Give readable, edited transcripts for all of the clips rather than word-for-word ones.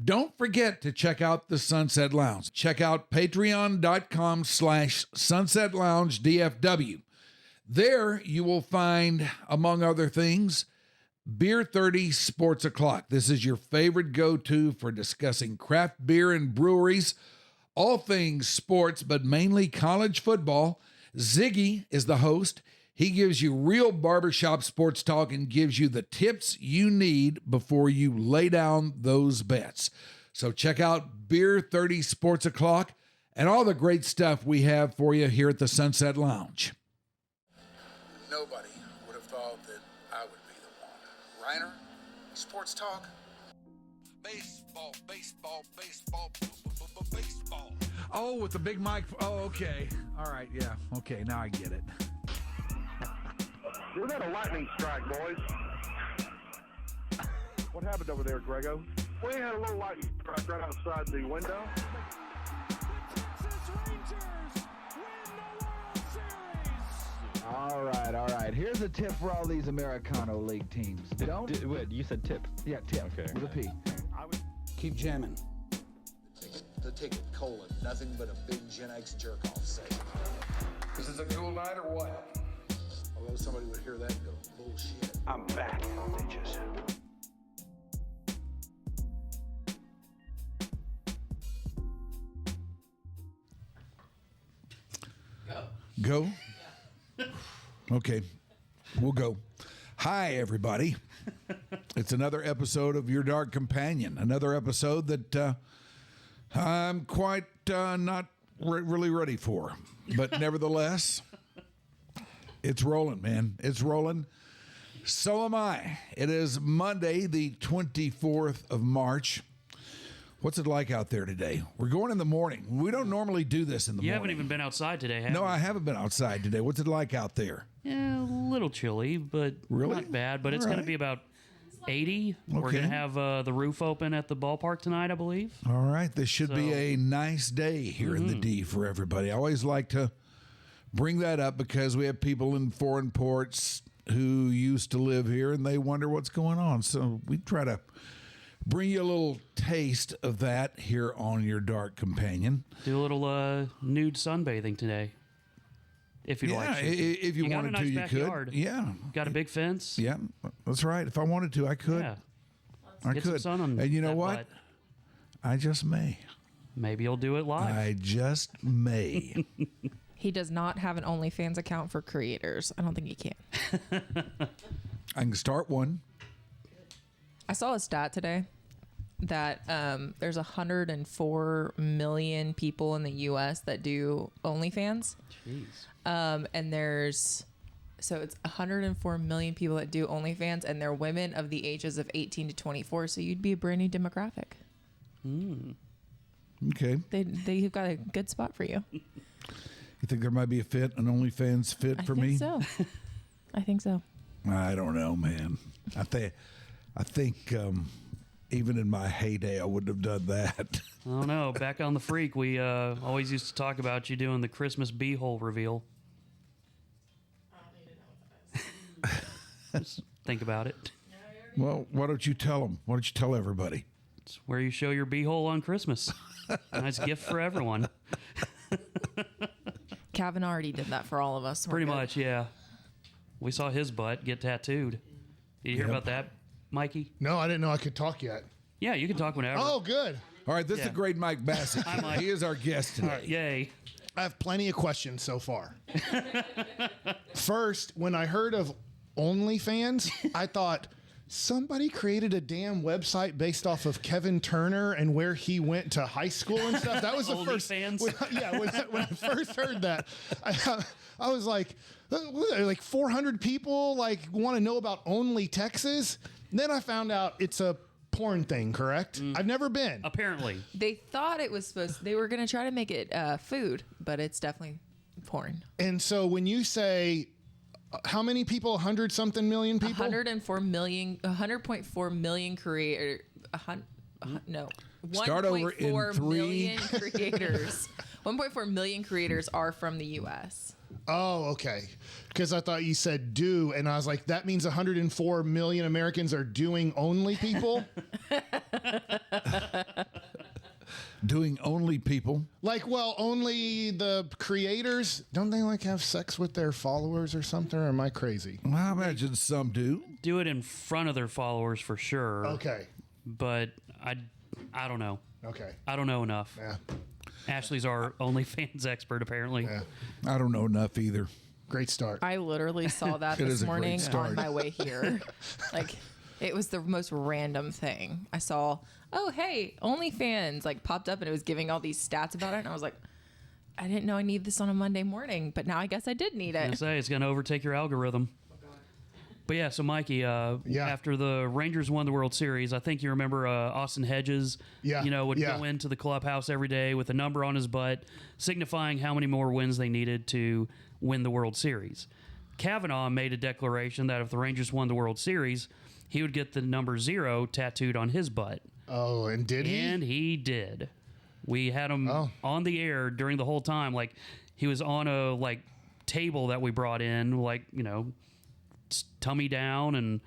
Don't forget to check out the Sunset Lounge. Check out patreon.com/Sunset Lounge DFW. There you will find, among other things, Beer 30 Sports O'Clock. This is your favorite go-to for discussing craft beer and breweries, all things sports, but mainly college football. Ziggy is the host. He gives you real barbershop sports talk and gives you the tips you need before you lay down those bets. So check out Beer 30 Sports O'Clock and all the great stuff we have for you here at the Sunset Lounge. Nobody would have thought that I would be the one. Rhyner, sports talk. Baseball, baseball, baseball, baseball. Oh, with the big mic. Oh, okay. All right, yeah. Okay, now I get it. We had a lightning strike, boys. What happened over there, Grego? We had a little lightning strike right outside the window. All right. Here's a tip for all these Americano League teams. Wait, you said tip? Yeah, tip. Okay. With a P. Keep jamming. The ticket, colon, nothing but a big Gen X jerk-off say. This is a cool night or what? Although somebody would hear that and go, bullshit. I'm back, bitches. Go? Okay, we'll go. Hi, everybody. It's another episode of Your Dark Companion. Another episode that I'm quite not really ready for. But nevertheless, it's rolling, man. It's rolling. So am I. It is Monday, the 24th of March. What's it like out there today? We're going in the morning. We don't normally do this in the morning. You haven't even been outside today, have you? No, I haven't been outside today. What's it like out there? Yeah, a little chilly, but Really? not bad. But All it's going right. to be about 80. We're Okay. going to have the roof open at the ballpark tonight, I believe. All right. This should be So- a nice day here in the D for everybody. I always like to bring that up because we have people in foreign ports who used to live here and they wonder what's going on. So we try to bring you a little taste of that here on Your Dark Companion. Do a little nude sunbathing today, if you'd like to. If you got wanted a nice to, you backyard. could. Yeah. Got a big fence. Yeah, that's right. If I wanted to, I could. Yeah. I Get could. some sun on And you know that what? butt. I just may. Maybe you'll do it live. I just may. He does not have an OnlyFans account for creators. I don't think he can. I can start one. I saw a stat today that there's 104 million people in the U.S. that do OnlyFans. Jeez. And so it's 104 million people that do OnlyFans, and they're women of the ages of 18 to 24. So you'd be a brand new demographic. Okay. They've got a good spot for you. You think there might be an OnlyFans fit for me? So. I think so. I don't know, man. I think even in my heyday, I wouldn't have done that. I don't know. Back on the Freak, we always used to talk about you doing the Christmas beehole reveal. I don't need to know what that is. Just think about it. Well, why don't you tell them? Why don't you tell everybody? It's where you show your beehole on Christmas. Nice gift for everyone. Kevin already did that for all of us. We're Pretty good. much, yeah. We saw his butt get tattooed. Did you hear Yep. about that, Mikey? No, I didn't know I could talk yet. Yeah, you can talk whenever. Oh, good. All right, this is Yeah. the great Mike Bacsik. Hi, Mike. He is our guest today. Yay. I have plenty of questions so far. First, when I heard of OnlyFans, I thought somebody created a damn website based off of Kevin Turner and where he went to high school and stuff. That was the first. OnlyFans? When I first heard that, I was like 400 people want to know about Only Texas. Then I found out it's a porn thing, correct? I've never been. Apparently. They thought it was they were going to try to make it food, but it's definitely porn. And so when you say how many people, 100 something million people? 100.4 million creator. No. Start over in 1.4 three. million creators. 1.4 million creators are from the U.S. Oh, okay. Because I thought you said do, and I was like, that means 104 million Americans are doing only people? Doing only people. Like, well, only the creators, don't they like have sex with their followers or something? Or am I crazy? Well, I imagine some do. Do it in front of their followers for sure. Okay. But I don't know. Okay. I don't know enough. Yeah. Ashley's our OnlyFans expert, apparently. Yeah. I don't know enough either. Great start. I literally saw that It this is a great morning start. on my way here. Like, it was the most random thing. I saw, oh, hey, OnlyFans, like, popped up, and it was giving all these stats about it. And I was like, I didn't know I need this on a Monday morning, but now I guess I did need I it. say it's going to overtake your algorithm. But yeah, so Mikey, after the Rangers won the World Series, I think you remember Austin Hedges, would go into the clubhouse every day with a number on his butt, signifying how many more wins they needed to win the World Series. Kavanaugh made a declaration that if the Rangers won the World Series, he would get the number 0 tattooed on his butt. Oh, and did he? And he did. We had him on the air during the whole time. Like, he was on a, table that we brought in, tummy down, and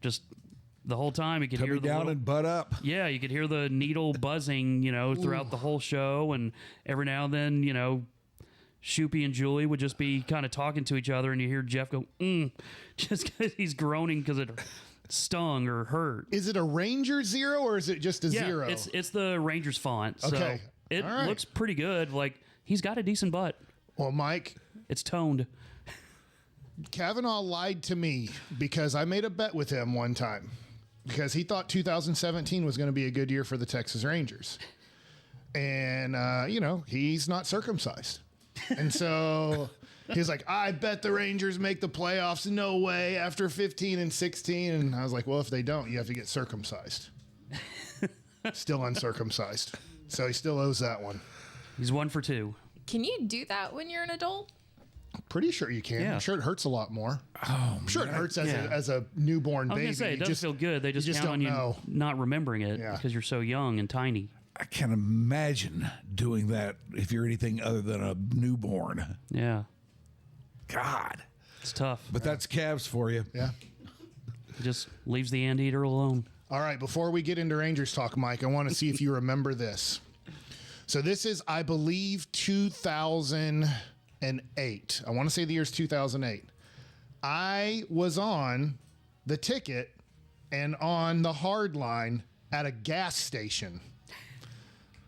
just the whole time you could hear Tummy down and butt up. Yeah, you could hear the needle buzzing, throughout the whole show, and every now and then, Shoopy and Julie would just be kind of talking to each other, and you hear Jeff go, just because he's groaning because it stung or hurt. Is it a Ranger 0 or is it just a 0? It's the Rangers font. Okay. So it All right. looks pretty good. Like, he's got a decent butt. Well, Mike, It's toned. Kavanaugh lied to me because I made a bet with him one time because he thought 2017 was going to be a good year for the Texas Rangers. And, he's not circumcised. And so he's like, I bet the Rangers make the playoffs. No way after 15 and 16. And I was like, well, if they don't, you have to get circumcised. Still uncircumcised. So he still owes that one. He's 1 for 2. Can you do that when you're an adult? Pretty sure you can. Yeah. I'm sure it hurts a lot more. I'm sure it hurts as a newborn I was baby. going to say, it You does feel good. They just you just count on don't you know. not remembering it Yeah. because you're so young and tiny. I can't imagine doing that if you're anything other than a newborn. Yeah. God. It's tough. But that's calves for you. Yeah. It just leaves the anteater alone. All right, before we get into Rangers talk, Mike, I want to see if you remember this. So this is, I believe, 2008. I want to say the year's 2008. I was on the ticket and on the hard line at a gas station.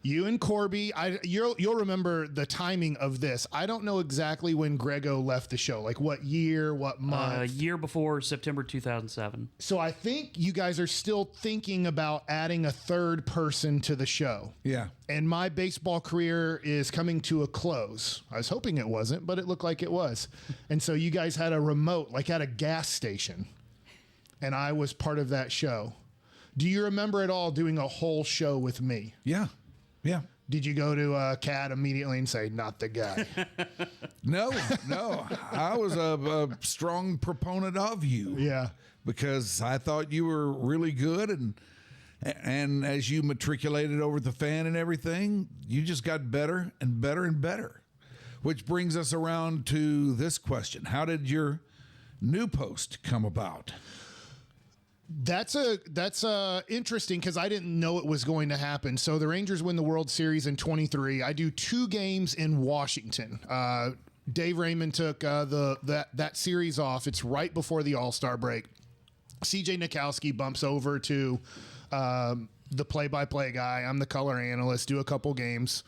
You and Corby, you'll remember the timing of this. I don't know exactly when Grego left the show, like what year, what month. A year before September 2007. So I think you guys are still thinking about adding a third person to the show. Yeah. And my baseball career is coming to a close. I was hoping it wasn't, but it looked like it was. And so you guys had a remote, like at a gas station. And I was part of that show. Do you remember at all doing a whole show with me? Yeah. Yeah. Did you go to Cat immediately and say, not the guy? No. I was a strong proponent of you. Yeah. Because I thought you were really good, and as you matriculated over the fan and everything, you just got better and better and better. Which brings us around to this question. How did your new post come about? That's interesting because I didn't know it was going to happen. So the Rangers win the World Series in 23. I do 2 games in Washington. Dave Raymond took that series off. It's right before the All-Star break. CJ Nikowski bumps over to the play-by-play guy. I'm the color analyst, do a couple games.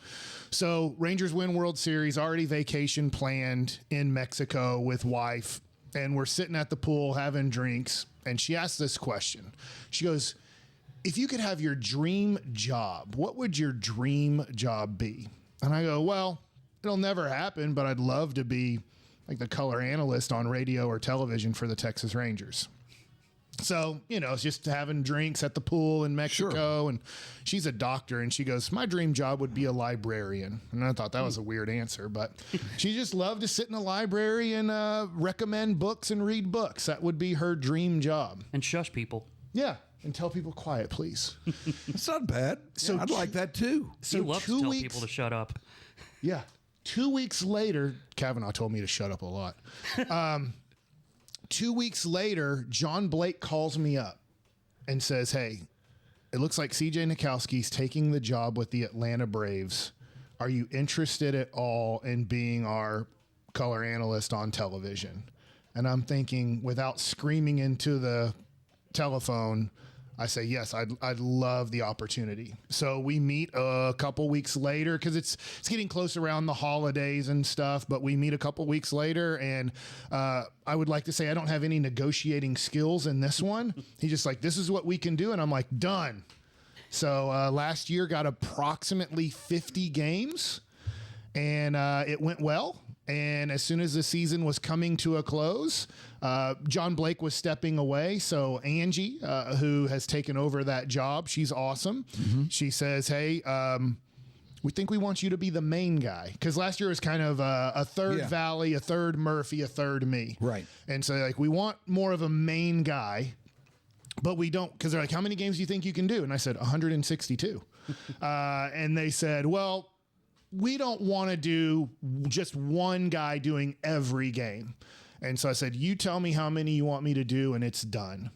So Rangers win World Series, already vacation planned in Mexico with wife. And we're sitting at the pool having drinks. And she asked this question. She goes, if you could have your dream job, what would your dream job be? And I go, well, it'll never happen, but I'd love to be like the color analyst on radio or television for the Texas Rangers. So, it's just having drinks at the pool in Mexico. Sure. And she's a doctor, and she goes, my dream job would be a librarian. And I thought that was a weird answer, but she just loved to sit in a library and recommend books and read books. That would be her dream job. And shush people. Yeah. And tell people quiet, please. It's not bad. So I'd like that too. So You love to tell people to shut up. Yeah. 2 weeks later, Kavanaugh told me to shut up a lot. 2 weeks later, John Blake calls me up and says, hey, it looks like CJ Nikowski's taking the job with the Atlanta Braves. Are you interested at all in being our color analyst on television? And I'm thinking, without screaming into the telephone, I say, yes, I'd love the opportunity. So we meet a couple weeks later, because it's getting close around the holidays and stuff, but we meet a couple weeks later, and I would like to say I don't have any negotiating skills in this one. He's just like, this is what we can do, and I'm like, done. So last year got approximately 50 games, and it went well. And as soon as the season was coming to a close, John Blake was stepping away. So Angie, who has taken over that job, she's awesome. Mm-hmm. She says, hey, we think we want you to be the main guy. Because last year was kind of a third Valley, a third Murphy, a third me. Right. And so like we want more of a main guy, but we don't, because they're like, how many games do you think you can do? And I said, 162. And they said, well, we don't want to do just one guy doing every game. And so I said, you tell me how many you want me to do, and it's done.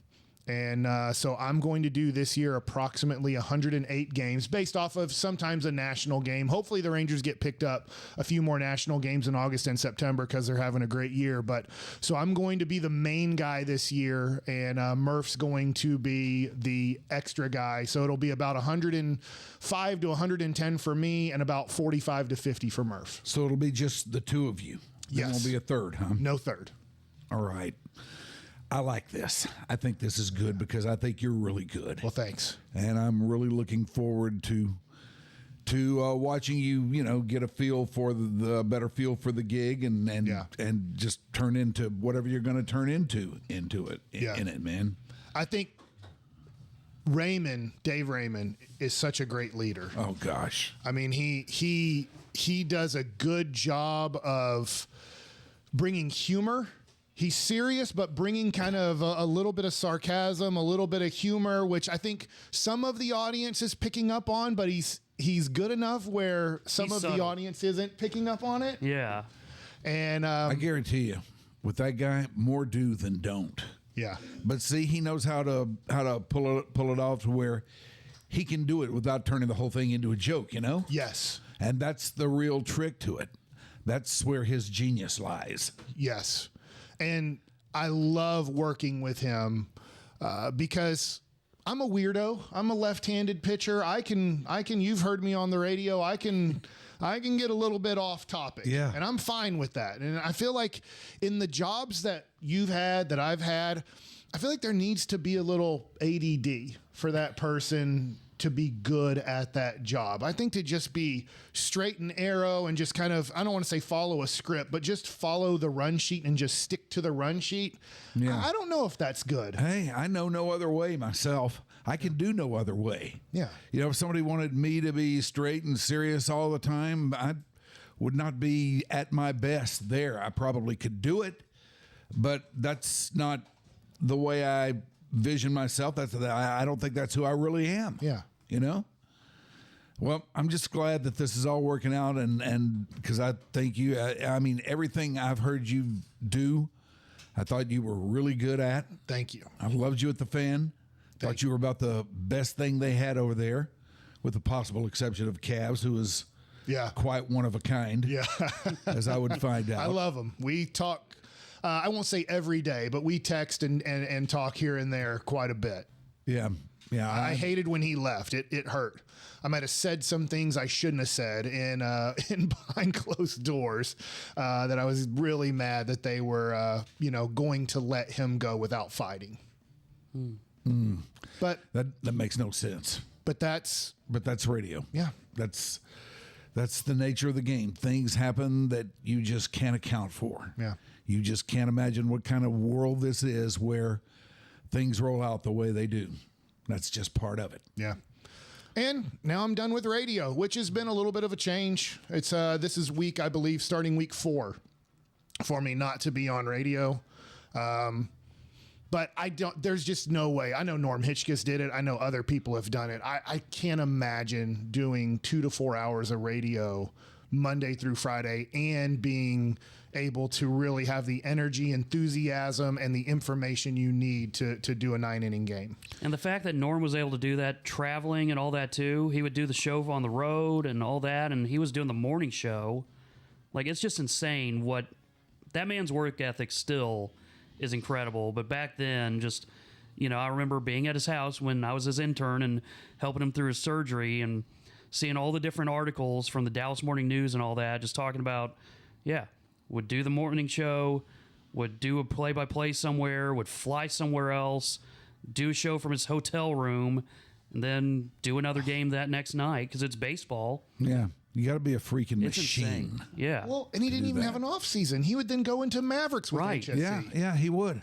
And so I'm going to do this year approximately 108 games based off of sometimes a national game. Hopefully the Rangers get picked up a few more national games in August and September because they're having a great year. But so I'm going to be the main guy this year, and Murph's going to be the extra guy. So it'll be about 105 to 110 for me and about 45 to 50 for Murph. So it'll be just the two of you. There Yes. won't be a third, huh? No third. All right. I like this. I think this is good because I think you're really good. Well, thanks. And I'm really looking forward to watching you, get a feel for the better feel for the gig and just turn into whatever you're going to turn into it in it, man. I think Dave Raymond is such a great leader. Oh gosh. I mean, he does a good job of bringing humor. He's serious, but bringing kind of a little bit of sarcasm, a little bit of humor, which I think some of the audience is picking up on, but he's good enough where some of the audience isn't picking up on it. Yeah. And I guarantee you, with that guy, more do than don't. Yeah. But see, he knows how to pull it off to where he can do it without turning the whole thing into a joke, Yes. And that's the real trick to it. That's where his genius lies. Yes. And I love working with him because I'm a weirdo. I'm a left-handed pitcher. I can. You've heard me on the radio. I can get a little bit off topic. Yeah. And I'm fine with that. And I feel like in the jobs that you've had, that I've had, I feel like there needs to be a little ADD for that person to be good at that job. I think to just be straight and arrow and just kind of, I don't want to say follow a script, but just follow the run sheet and just stick to the run sheet. Yeah. I don't know if that's good. Hey, I know no other way myself. I can do no other way. Yeah. If somebody wanted me to be straight and serious all the time, I would not be at my best there. I probably could do it, but that's not the way I vision myself. I don't think that's who I really am. Yeah. Well, I'm just glad that this is all working out, and because I think I mean, everything I've heard you do, I thought you were really good at. Thank you. I loved you at the Fan. Thought you were about the best thing they had over there, with the possible exception of Cavs, who is quite one of a kind. Yeah. As I would find out. I love them. We talk, I won't say every day, but we text and talk here and there quite a bit. Yeah. Yeah. I hated when he left. It hurt. I might have said some things I shouldn't have said in behind closed doors that I was really mad that they were, going to let him go without fighting. But that makes no sense. But that's radio. Yeah. That's the nature of the game. Things happen that you just can't account for. Yeah. You just can't imagine what kind of world this is where things roll out the way they do. That's just part of it. Yeah. And now I'm done with radio, which has been a little bit of a change. It's this is I believe, starting week 4 for me not to be on radio. But there's just no way. I know Norm Hitchkiss did it. I know other people have done it. I can't imagine doing 2 to 4 hours of radio Monday through Friday and being able to really have the energy, enthusiasm, and the information you need to do a 9-inning game. And the fact that Norm was able to do that, traveling and all that too, he would do the show on the road and all that, and he was doing the morning show. Like, it's just insane what that man's work ethic still is incredible. But back then, just, you know, I remember being at his house when I was his intern and helping him through his surgery and seeing all the different articles from the Dallas Morning News and all that, just talking about, would do the morning show, would do a play-by-play somewhere, would fly somewhere else, do a show from his hotel room, and then do another game that next night because it's baseball. Yeah. You got to be a freaking It's machine. insane. Yeah. Well, and he didn't even have an off season. He would then go into Mavericks with Right. HSE. Yeah, he would.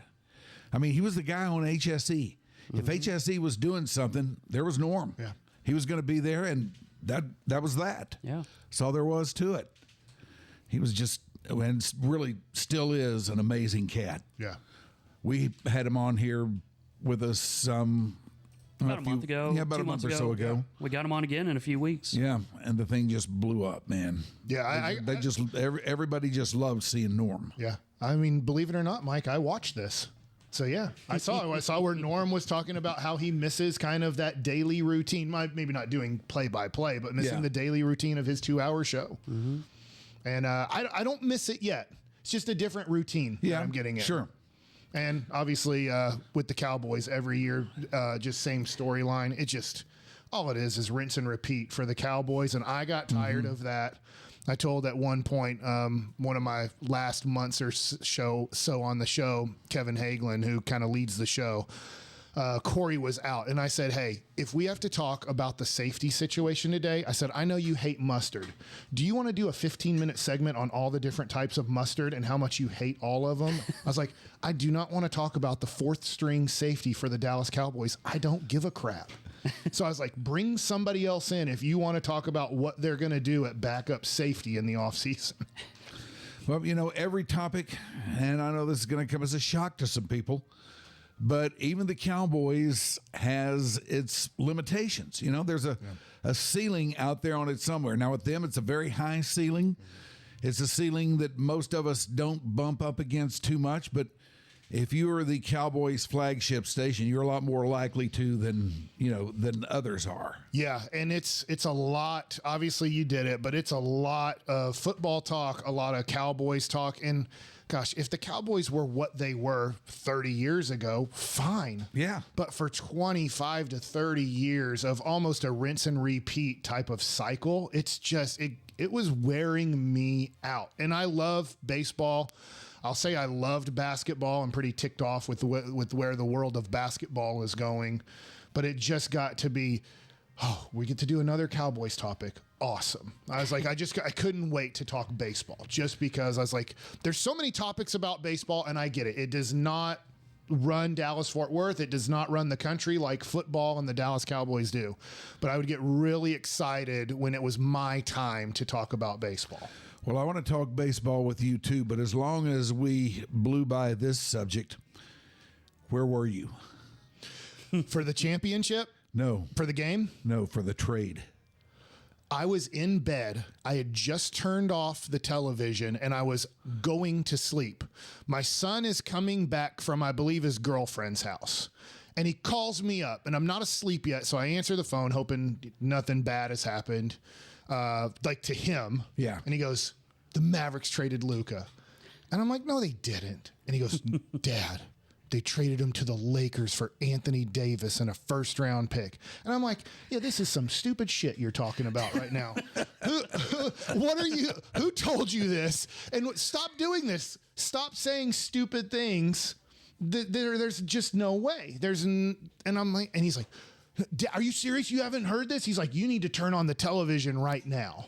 I mean, he was the guy on HSE. If HSE was doing something, there was Norm. Yeah. He was going to be there, and that was that. Yeah. That's all there was to it. He was just, and really still is, an amazing cat. Yeah. We had him on here with us About a month ago. Yeah, about 2 a month months or so ago. We got him on again in a few weeks. Yeah, and the thing just blew up, man. Yeah, everybody just loved seeing Norm. Yeah. I mean, believe it or not, Mike, I watched this. So yeah, I saw where Norm was talking about how he misses kind of that daily routine. Maybe not doing play-by-play, but missing the daily routine of his 2-hour show. Mm-hmm. And I don't miss it yet. It's just a different routine that I'm getting in. Sure. And obviously with the Cowboys every year, just same storyline. It just, all it is rinse and repeat for the Cowboys. And I got tired of that. I told at one point, one of my last months or so on the show, Kevin Hagelin, who kind of leads the show, Corey was out. And I said, hey, if we have to talk about the safety situation today, I said, I know you hate mustard. Do you want to do a 15-minute segment on all the different types of mustard and how much you hate all of them? I was like, I do not want to talk about the 4th string safety for the Dallas Cowboys. I don't give a crap. So I was like, bring somebody else in if you want to talk about what they're going to do at backup safety in the offseason. Well, you know, every topic, and I know this is going to come as a shock to some people, but even the Cowboys has its limitations. You know, there's a ceiling out there on it somewhere. Now with them, it's a very high ceiling. It's a ceiling that most of us don't bump up against too much, but if you are the Cowboys flagship station, you're a lot more likely to than others are. Yeah, and it's a lot. Obviously, you did it, but it's a lot of football talk, a lot of Cowboys talk. And gosh, if the Cowboys were what they were 30 years ago, fine. Yeah. But for 25 to 30 years of almost a rinse and repeat type of cycle, it's just it was wearing me out. And I love baseball. I'll say I loved basketball. I'm pretty ticked off with where the world of basketball is going, but it just got to be, we get to do another Cowboys topic. Awesome. I was like, I couldn't wait to talk baseball just because I was like, there's so many topics about baseball and I get it. It does not run Dallas-Fort Worth. It does not run the country like football and the Dallas Cowboys do, but I would get really excited when it was my time to talk about baseball. Well, I want to talk baseball with you too, but as long as we blew by this subject, where were you? For the championship? No. For the game? No, for the trade. I was in bed. I had just turned off the television and I was going to sleep. My son is coming back from, I believe, his girlfriend's house. And he calls me up and I'm not asleep yet. So I answer the phone hoping nothing bad has happened. Like to him. Yeah. And he goes, the Mavericks traded Luka. And I'm like, no, they didn't. And he goes, Dad, they traded him to the Lakers for Anthony Davis and a 1st-round pick. And I'm like, yeah, this is some stupid shit you're talking about right now. Who told you this? And stop doing this. Stop saying stupid things. There's just no way. And I'm like, and he's like, are you serious? You haven't heard this? He's like, you need to turn on the television right now.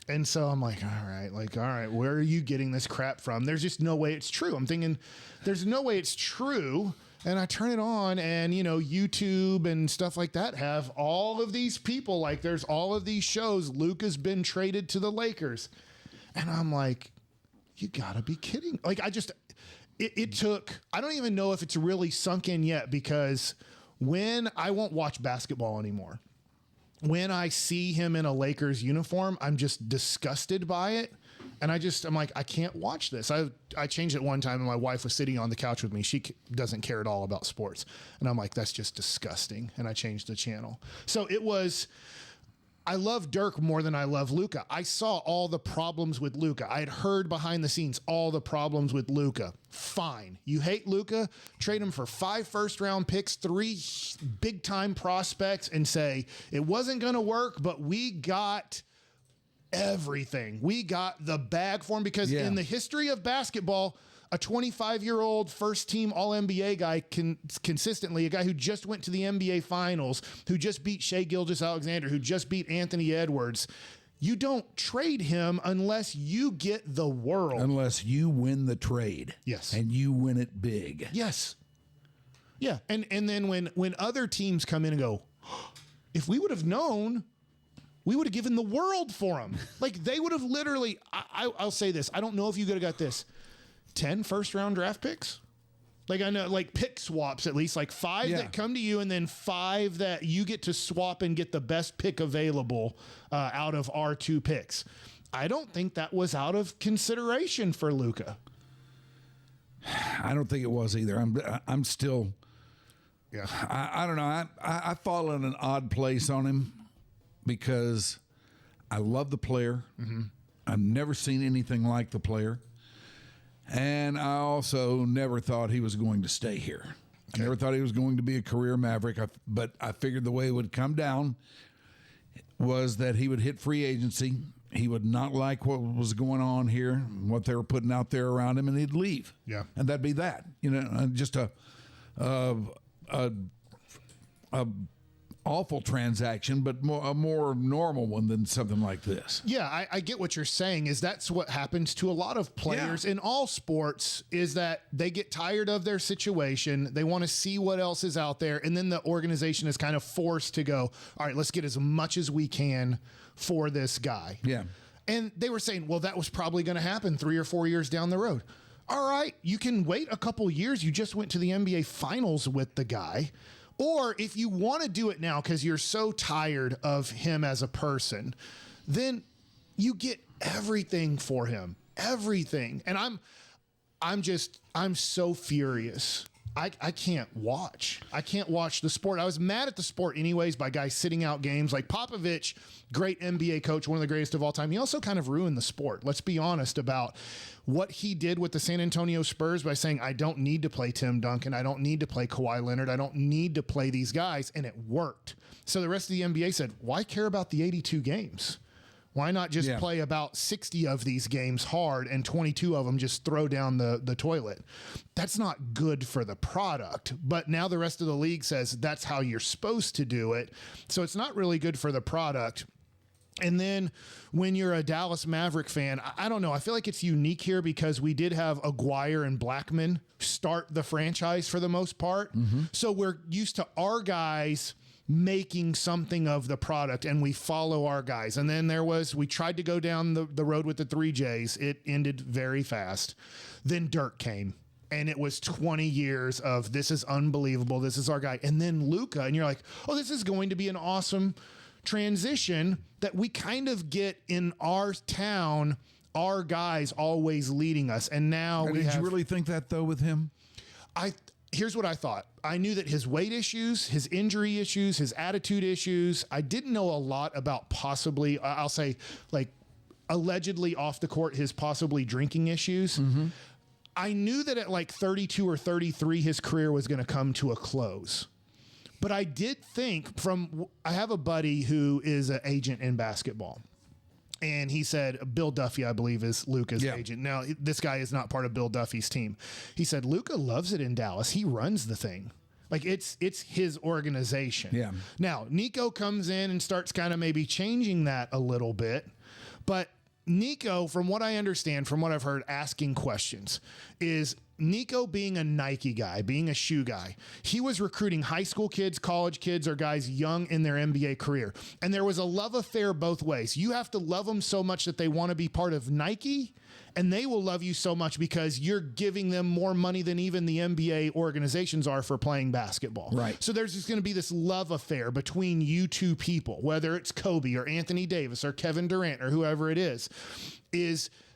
And so I'm like, all right, where are you getting this crap from? There's just no way it's true. I'm thinking there's no way it's true. And I turn it on and, YouTube and stuff like that have all of these people. Like there's all of these shows. Luka's been traded to the Lakers. And I'm like, you gotta be kidding. Like it took, I don't even know if it's really sunk in yet because when I won't watch basketball anymore. when I see him in a Lakers uniform, I'm just disgusted by it. And I'm like, I can't watch this. I changed it one time and my wife was sitting on the couch with me. She doesn't care at all about sports. And I'm like, that's just disgusting. And I changed the channel. So I love Dirk more than I love Luka. I saw all the problems with Luka. I had heard behind the scenes all the problems with Luka. Fine. You hate Luka, trade him for 5 first-round picks, 3 big-time prospects, and say, it wasn't going to work, but we got everything. We got the bag for him because in the history of basketball, a 25-year-old first-team All-NBA guy consistently, a guy who just went to the NBA Finals, who just beat Shai Gilgeous-Alexander, who just beat Anthony Edwards. You don't trade him unless you get the world. Unless you win the trade. Yes. And you win it big. Yes. Yeah. And then when other teams come in and go, if we would have known, we would have given the world for him. Like they would have literally, I'll say this. I don't know if you could have got this. 10 first-round draft picks? Like I know, like pick swaps at least, like 5 that come to you and then 5 that you get to swap and get the best pick available out of our 2 picks. I don't think that was out of consideration for Luka. I don't think it was either. I'm still, I don't know. I fall in an odd place on him because I love the player. Mm-hmm. I've never seen anything like the player. And I also never thought he was going to stay here. Okay. I never thought he was going to be a career Maverick, but I figured the way it would come down was that he would hit free agency. He would not like what was going on here, what they were putting out there around him, and he'd leave. Yeah. And that'd be that. You know, just a awful transaction, but a more normal one than something like this. Yeah, I get what you're saying. Is that's what happens to a lot of players in all sports, is that they get tired of their situation. They want to see what else is out there. And then the organization is kind of forced to go, all right, let's get as much as we can for this guy. Yeah. And they were saying, well, that was probably going to happen 3 or 4 years down the road. All right, you can wait a couple years. You just went to the NBA Finals with the guy. Or if you want to do it now because you're so tired of him as a person, then you get everything for him, everything. And I'm so furious. I can't watch. I can't watch the sport. I was mad at the sport anyways by guys sitting out games like Popovich, great NBA coach, one of the greatest of all time. He also kind of ruined the sport. Let's be honest about what he did with the San Antonio Spurs by saying, I don't need to play Tim Duncan. I don't need to play Kawhi Leonard. I don't need to play these guys. And it worked. So the rest of the NBA said, why care about the 82 games? Why not just play about 60 of these games hard and 22 of them just throw down the toilet? That's not good for the product. But now the rest of the league says that's how you're supposed to do it. So it's not really good for the product. And then when you're a Dallas Maverick fan, I don't know. I feel like it's unique here because we did have Aguirre and Blackman start the franchise for the most part. Mm-hmm. So we're used to our guys making something of the product and we follow our guys. And then we tried to go down the road with the 3Js. It ended very fast. Then Dirk came and it was 20 years of this is unbelievable. This is our guy. And then Luka, and you're like, oh, this is going to be an awesome transition that we kind of get in our town, our guys always leading us. And now did you really think that though with him? Here's what I thought. I knew that his weight issues, his injury issues, his attitude issues, I didn't know a lot about possibly, I'll say, like, allegedly off the court, his possibly drinking issues. Mm-hmm. I knew that at like 32 or 33, his career was going to come to a close. But I did think I have a buddy who is an agent in basketball. And he said, Bill Duffy, I believe, is Luka's agent. Now, this guy is not part of Bill Duffy's team. He said, Luka loves it in Dallas. He runs the thing. Like, it's his organization. Yeah. Now, Nico comes in and starts kind of maybe changing that a little bit. But Nico, from what I understand, from what I've heard, asking questions, is Nico being a Nike guy, being a shoe guy, he was recruiting high school kids, college kids, or guys young in their NBA career. And there was a love affair both ways. You have to love them so much that they want to be part of Nike, and they will love you so much because you're giving them more money than even the NBA organizations are for playing basketball. Right. So there's just going to be this love affair between you two people, whether it's Kobe or Anthony Davis or Kevin Durant or whoever it is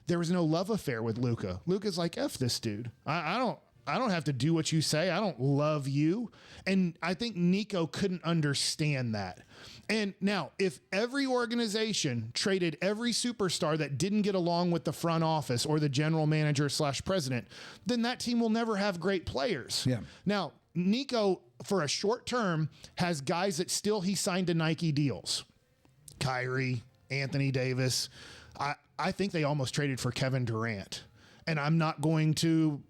there was no love affair with Luka. Luka's like, F this dude. I don't have to do what you say. I don't love you. And I think Nico couldn't understand that. And now, if every organization traded every superstar that didn't get along with the front office or the general manager / president, then that team will never have great players. Yeah. Now, Nico, for a short term, has guys that still he signed to Nike deals. Kyrie, Anthony Davis. I think they almost traded for Kevin Durant. And I'm not going to...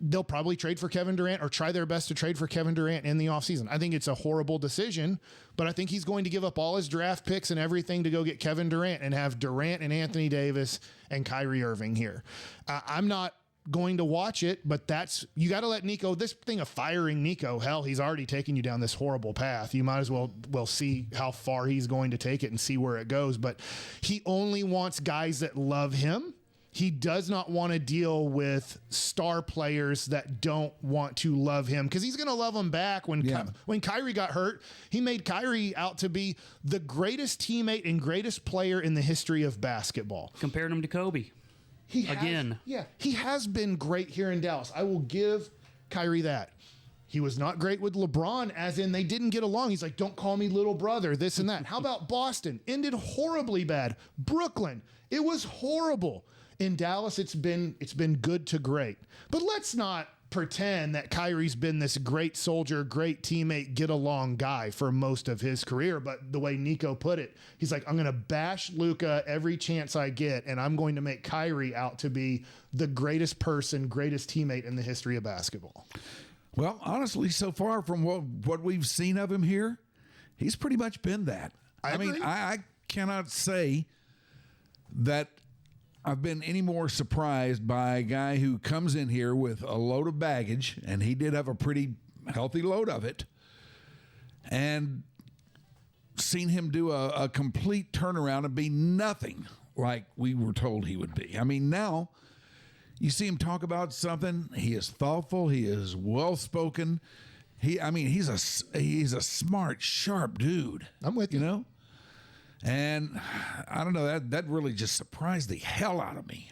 they'll probably trade for Kevin Durant or try their best to trade for Kevin Durant in the offseason. I think it's a horrible decision, but I think he's going to give up all his draft picks and everything to go get Kevin Durant and have Durant and Anthony Davis and Kyrie Irving here. I'm not going to watch it, but you got to let Nico, this thing of firing Nico, hell, he's already taken you down this horrible path. You might as well see how far he's going to take it and see where it goes. But he only wants guys that love him. He does not want to deal with star players that don't want to love him because he's going to love them back. When Kyrie got hurt, he made Kyrie out to be the greatest teammate and greatest player in the history of basketball. Compared him to Kobe. He has been great here in Dallas. I will give Kyrie that. He was not great with LeBron, as in they didn't get along. He's like, don't call me little brother, this and that. How about Boston? Ended horribly bad. Brooklyn, it was horrible. In Dallas, it's been good to great. But let's not pretend that Kyrie's been this great soldier, great teammate, get along guy for most of his career. But the way Nico put it, he's like, I'm going to bash Luka every chance I get, and I'm going to make Kyrie out to be the greatest person, greatest teammate in the history of basketball. Well, honestly, so far from what we've seen of him here, he's pretty much been that. I mean, I cannot say that I've been any more surprised by a guy who comes in here with a load of baggage, and he did have a pretty healthy load of it, and seen him do a complete turnaround and be nothing like we were told he would be. I mean, now you see him talk about something. He is thoughtful. He is well-spoken. He's a smart, sharp dude. I'm with you. You know? And I don't know, that really just surprised the hell out of me.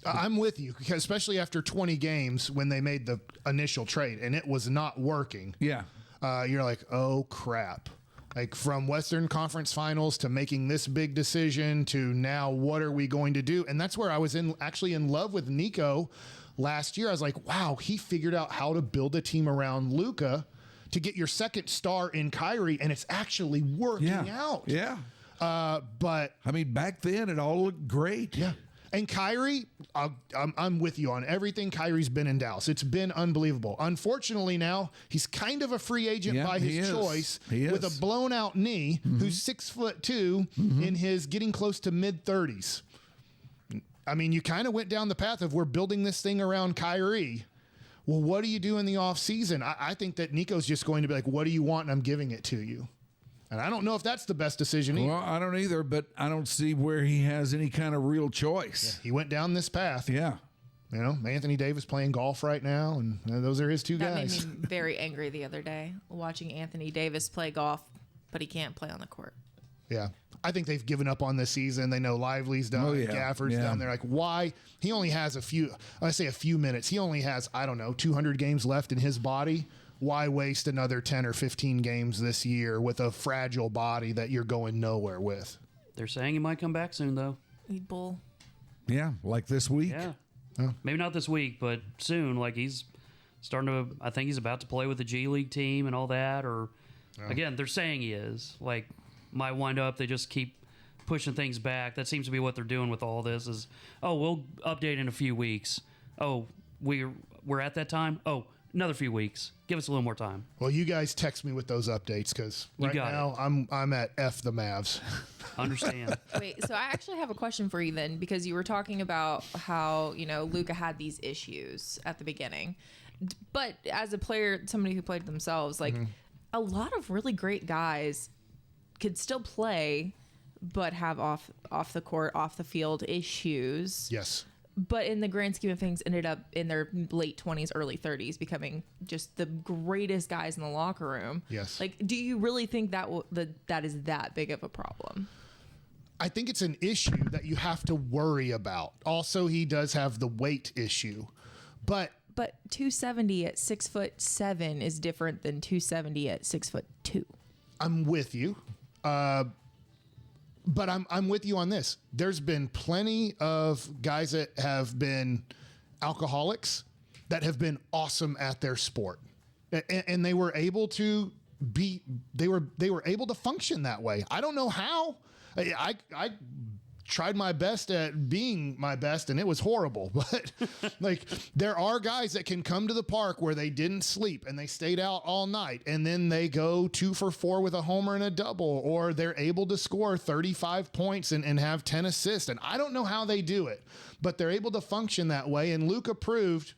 I'm with you, because especially after 20 games when they made the initial trade and it was not working. Yeah. You're like, oh, crap. Like, from Western Conference Finals to making this big decision to now what are we going to do? And that's where I was actually in love with Nico last year. I was like, wow, he figured out how to build a team around Luka to get your second star in Kyrie, and it's actually working out. Yeah. But I mean, back then it all looked great. Yeah. And Kyrie, I'm with you on everything Kyrie's been in Dallas. It's been unbelievable. Unfortunately, now he's kind of a free agent by his choice with a blown out knee, who's 6'2" in his getting close to mid-30s. I mean, you kind of went down the path of we're building this thing around Kyrie. Well, what do you do in the offseason? I think that Nico's just going to be like, what do you want? And I'm giving it to you. And I don't know if that's the best decision either. Well, I don't either, but I don't see where he has any kind of real choice. Yeah, he went down this path. Yeah. You know, Anthony Davis playing golf right now, and those are his two guys. That made me very angry the other day, watching Anthony Davis play golf, but he can't play on the court. Yeah. I think they've given up on this season. They know Lively's done, Gafford's done. They're like, why? He only has a few minutes. He only has, 200 games left in his body. Why waste another 10 or 15 games this year with a fragile body that you're going nowhere with? They're saying he might come back soon, though. Bull. Yeah, like this week. Yeah. Oh. Maybe not this week, but soon. Like, he's starting to, I think he's about to play with the G League team and all that. Or, again, they're saying he is. Like, might wind up, they just keep pushing things back. That seems to be what they're doing with all this is, we'll update in a few weeks. We're at that time. another few weeks. Give us a little more time. Well, you guys text me with those updates because right now I'm at F the Mavs. Understand. Wait, so I actually have a question for you then, because you were talking about how, Luka had these issues at the beginning. But as a player, somebody who played themselves, like a lot of really great guys could still play, but have off the court, off the field issues. Yes. But in the grand scheme of things, ended up in their late 20s, early 30s, becoming just the greatest guys in the locker room. Yes. Like, do you really think that that is that big of a problem? I think it's an issue that you have to worry about. Also, he does have the weight issue, but 270 at 6'7" is different than 270 at 6'2". I'm with you. But I'm with you on this. There's been plenty of guys that have been alcoholics that have been awesome at their sport, and they were able to they were able to function that way. I don't know how. I tried my best at being my best, and it was horrible. But like, there are guys that can come to the park where they didn't sleep and they stayed out all night, and then they go 2 for 4 with a homer and a double, or they're able to score 35 points and have 10 assists. And I don't know how they do it, but they're able to function that way. And Luka proved,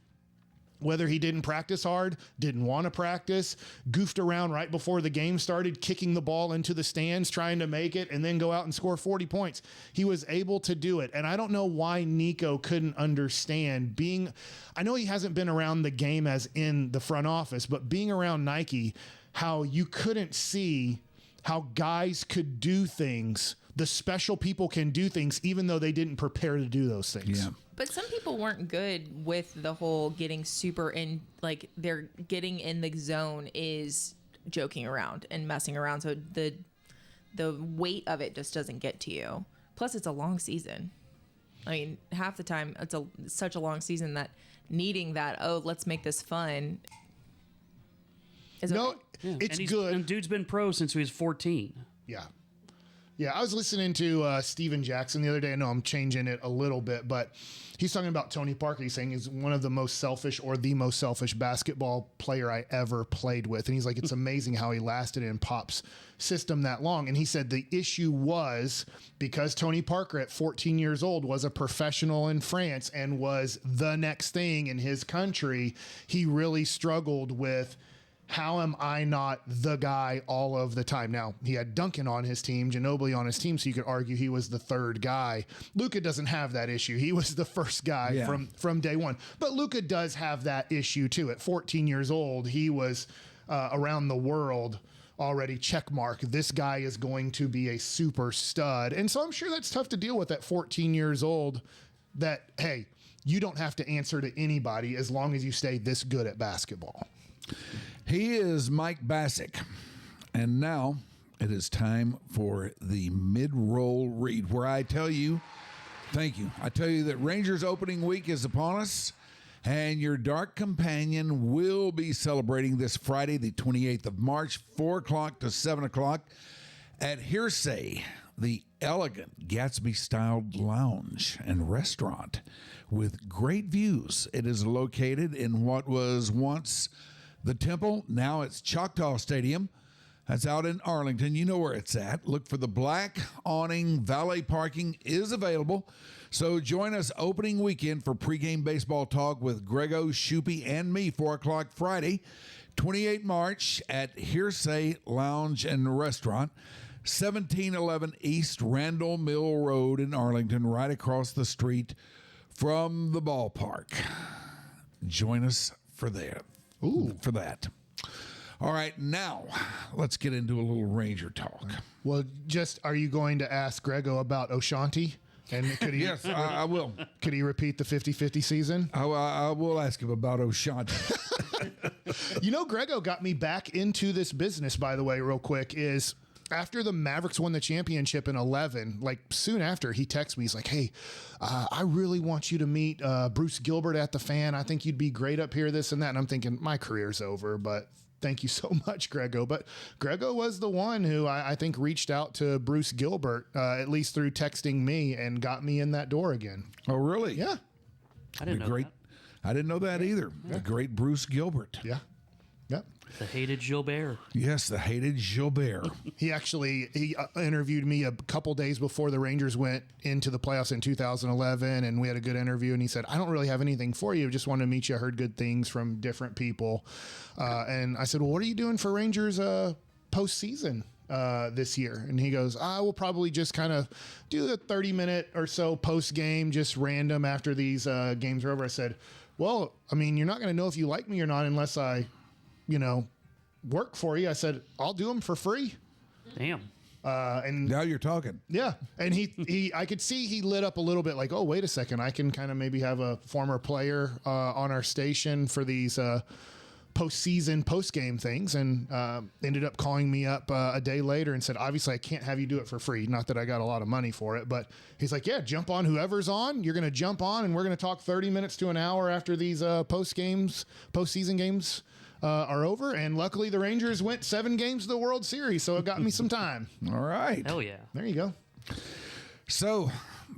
whether he didn't practice hard, didn't want to practice, goofed around right before the game started, kicking the ball into the stands, trying to make it, and then go out and score 40 points. He was able to do it. And I don't know why Nico couldn't understand I know he hasn't been around the game as in the front office, but being around Nike, how you couldn't see how guys could do things. The special people can do things even though they didn't prepare to do those things. Yeah. But some people weren't good with the whole getting super in, like they're getting in the zone is joking around and messing around. So the weight of it just doesn't get to you. Plus, it's a long season. I mean, half the time it's such a long season that needing that, let's make this fun. It's good. And dude's been pro since he was 14. Yeah. Yeah, I was listening to Steven Jackson the other day. I know I'm changing it a little bit, but he's talking about Tony Parker. He's saying he's one of the most selfish or the most selfish basketball player I ever played with. And he's like, it's amazing how he lasted in Pop's system that long. And he said the issue was because Tony Parker at 14 years old was a professional in France and was the next thing in his country, he really struggled with, how am I not the guy all of the time? Now, he had Duncan on his team, Ginobili on his team, so you could argue he was the third guy. Luka doesn't have that issue. He was the first guy from day one. But Luka does have that issue, too. At 14 years old, he was around the world already, check mark. This guy is going to be a super stud. And so I'm sure that's tough to deal with at 14 years old, that, hey, you don't have to answer to anybody as long as you stay this good at basketball. He is Mike Bacsik. And now it is time for the mid-roll read, where I tell you, thank you. I tell you that Rangers opening week is upon us, and your dark companion will be celebrating this Friday, the 28th of March, 4 o'clock to 7 o'clock at Hearsay, the elegant Gatsby-styled lounge and restaurant with great views. It is located in what was once the Temple. Now it's Choctaw Stadium. That's out in Arlington. You know where it's at. Look for the black awning. Valet parking is available. So join us opening weekend for pregame baseball talk with Grego, Shoopy, and me, 4 o'clock Friday, 28 March at Hearsay Lounge and Restaurant, 1711 East Randall Mill Road in Arlington, right across the street from the ballpark. Join us for that. For that. All right, now let's get into a little Ranger talk. Well, are you going to ask Grego about Oshanti? And could he? Yes, I will. Could he repeat the 50-50 season? I will ask him about Oshanti. Grego got me back into this business, by the way, real quick, is after the Mavericks won the championship in 11, like soon after, he texts me. He's like, hey, I really want you to meet Bruce Gilbert at the Fan. I think you'd be great up here, this and that. And I'm thinking, my career's over, but thank you so much, Grego. But Grego was the one who I think reached out to Bruce Gilbert, at least through texting me, and got me in that door again. Oh, really? Yeah. I didn't know that. I didn't know that either. The great Bruce Gilbert. Yeah. Yep. The hated Gilbert. Yes, the hated Gilbert. He interviewed me a couple days before the Rangers went into the playoffs in 2011, and we had a good interview. And he said, "I don't really have anything for you. Just wanted to meet you. I heard good things from different people." And I said, "Well, what are you doing for Rangers postseason this year?" And he goes, "I will probably just kind of do a 30-minute or so post game, just random after these games are over." I said, "Well, I mean, you're not going to know if you like me or not unless I, work for you." I said, "I'll do them for free." Damn. And Now you're talking. yeah. And I could see he lit up a little bit like, oh, wait a second. I can kind of maybe have a former player on our station for these postseason, post-game things, and ended up calling me up a day later and said, obviously I can't have you do it for free. Not that I got a lot of money for it, but he's like, yeah, jump on whoever's on. You're going to jump on, and we're going to talk 30 minutes to an hour after these postseason games are over. And luckily the Rangers went 7 games to the World Series, so it got me some time. All right. Hell yeah. There you go. So,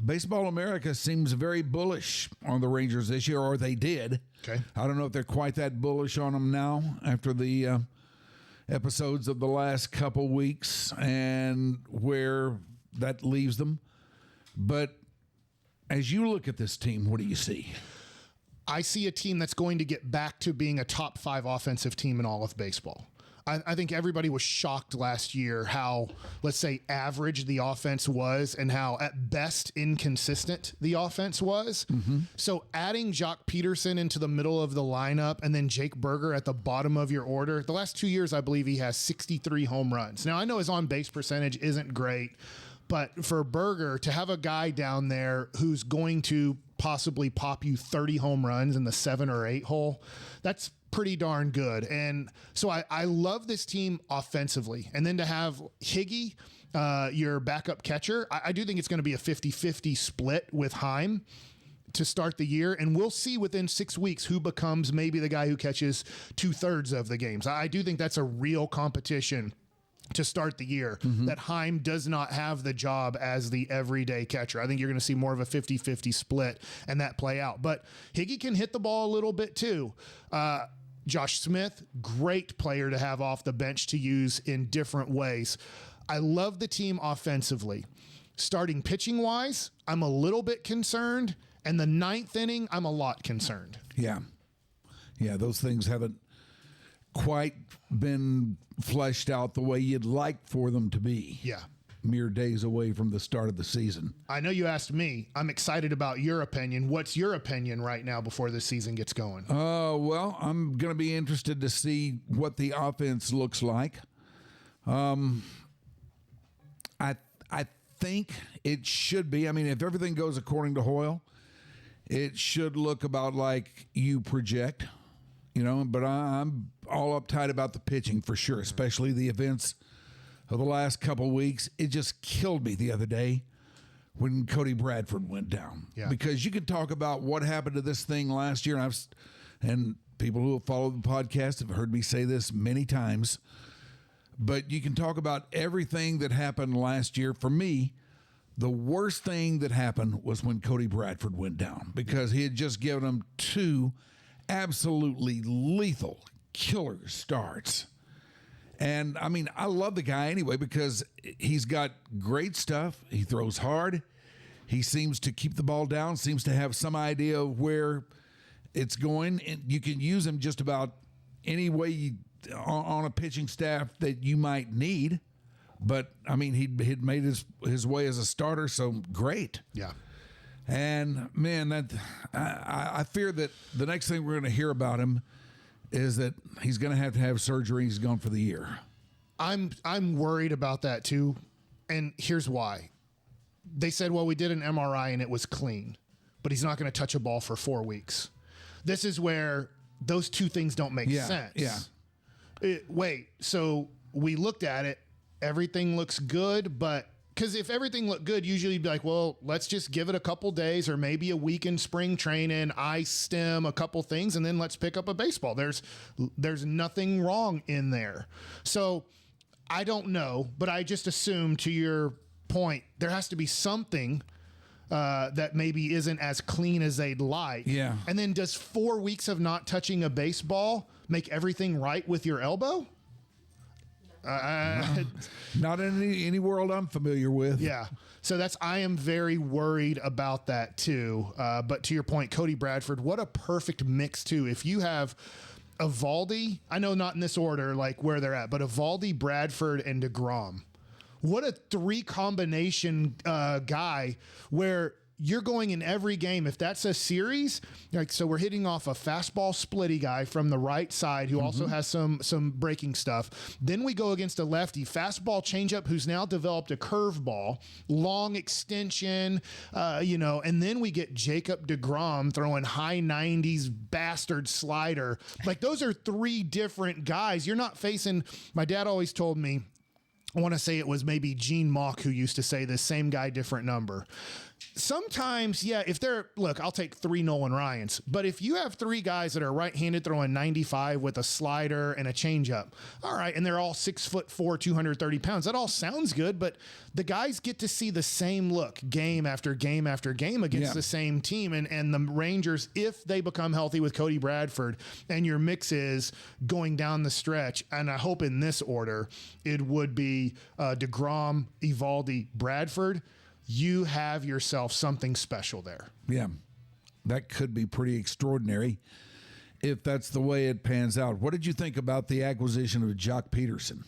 Baseball America seems very bullish on the Rangers this year, or they did. Okay. I don't know if they're quite that bullish on them now after the episodes of the last couple weeks and where that leaves them. But as you look at this team, what do you see? I see a team that's going to get back to being a top 5 offensive team in all of baseball. I think everybody was shocked last year how, let's say, average the offense was and how, at best, inconsistent the offense was. Mm-hmm. So adding Jock Peterson into the middle of the lineup and then Jake Berger at the bottom of your order, the last 2 years, I believe he has 63 home runs. Now, I know his on-base percentage isn't great, but for Berger to have a guy down there who's going to possibly pop you 30 home runs in the 7 or 8 hole, that's pretty darn good. And so I love this team offensively. And then to have Higgy, your backup catcher, I do think it's going to be a 50-50 split with Heim to start the year. And we'll see within 6 weeks who becomes maybe the guy who catches 2/3 of the games. I do think that's a real competition to start the year, that Heim does not have the job as the everyday catcher. I think you're going to see more of a 50-50 split and that play out. But Higgy can hit the ball a little bit too. Josh Smith, great player to have off the bench to use in different ways. I love the team offensively. Starting pitching wise, I'm a little bit concerned. And the 9th inning, I'm a lot concerned. Yeah. Yeah, those things haven't quite been fleshed out the way you'd like for them to be. Yeah. Mere days away from the start of the season. I know you asked me. I'm excited about your opinion. What's your opinion right now before the season gets going? Well, I'm going to be interested to see what the offense looks like. I think it should be. I mean, if everything goes according to Hoyle, it should look about like you project, but I'm all uptight about the pitching for sure, especially the events of the last couple of weeks. It just killed me the other day when Cody Bradford went down. Yeah. Because you could talk about what happened to this thing last year, and people who have followed the podcast have heard me say this many times, but you can talk about everything that happened last year. For me, the worst thing that happened was when Cody Bradford went down, because he had just given him 2 absolutely lethal killer starts. And I mean, I love the guy anyway because he's got great stuff. He throws hard. He seems to keep the ball down, seems to have some idea of where it's going. And you can use him just about any way on a pitching staff that you might need. But I mean, he'd made his way as a starter, so great. Yeah. And man, I fear that the next thing we're going to hear about him is that he's going to have surgery. He's gone for the year. I'm worried about that too. And here's why. They said, well, we did an MRI and it was clean, but he's not going to touch a ball for 4 weeks. This is where those two things don't make sense. Yeah. Wait, so we looked at it. Everything looks good, but because if everything looked good, usually you'd be like, well, let's just give it a couple days or maybe a week in spring training, ice stem, a couple things, and then let's pick up a baseball. There's nothing wrong in there. So I don't know, but I just assume, to your point, there has to be something that maybe isn't as clean as they'd like. Yeah. And then does 4 weeks of not touching a baseball make everything right with your elbow? Not in any world I'm familiar with. Yeah. So I am very worried about that too. But to your point, Cody Bradford, what a perfect mix too. If you have Evaldi, I know not in this order, like where they're at, but Evaldi, Bradford, and DeGrom. What a 3 combination guy where you're going in every game. If that's a series, like, so we're hitting off a fastball splitty guy from the right side who also has some breaking stuff. Then we go against a lefty fastball changeup who's now developed a curveball, long extension, and then we get Jacob deGrom throwing high 90s bastard slider. Like, those are 3 different guys. You're not facing, my dad always told me, I want to say it was maybe Gene Mauch who used to say this, same guy, different number. Sometimes, yeah, I'll take 3 Nolan Ryans, but if you have 3 guys that are right-handed throwing 95 with a slider and a changeup, all right, and they're all 6'4", 230 pounds, that all sounds good, but the guys get to see the same look game after game after game against the same team, and the Rangers, if they become healthy with Cody Bradford, and your mix is going down the stretch, and I hope in this order, it would be DeGrom, Evaldi, Bradford, you have yourself something special there. Yeah, that could be pretty extraordinary if that's the way it pans out. What did you think about the acquisition of Jock Peterson?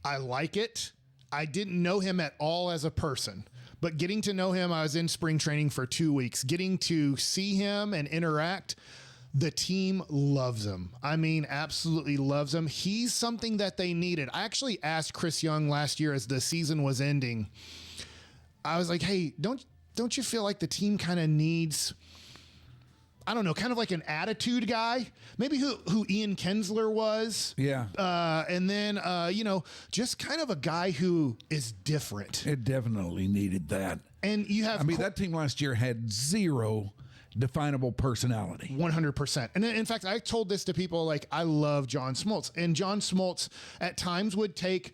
I like it. I didn't know him at all as a person, but getting to know him, I was in spring training for 2 weeks, getting to see him and interact. The team loves him. I mean, absolutely loves him. He's something that they needed. I actually asked Chris Young last year as the season was ending, I was like, hey, don't you feel like the team kind of needs, I don't know, kind of like an attitude guy? Maybe who Ian Kinsler was. Yeah. And then, just kind of a guy who is different. It definitely needed that. And you have... that team last year had 0 definable personality. 100%. And in fact, I told this to people, like, I love John Smoltz. And John Smoltz at times would take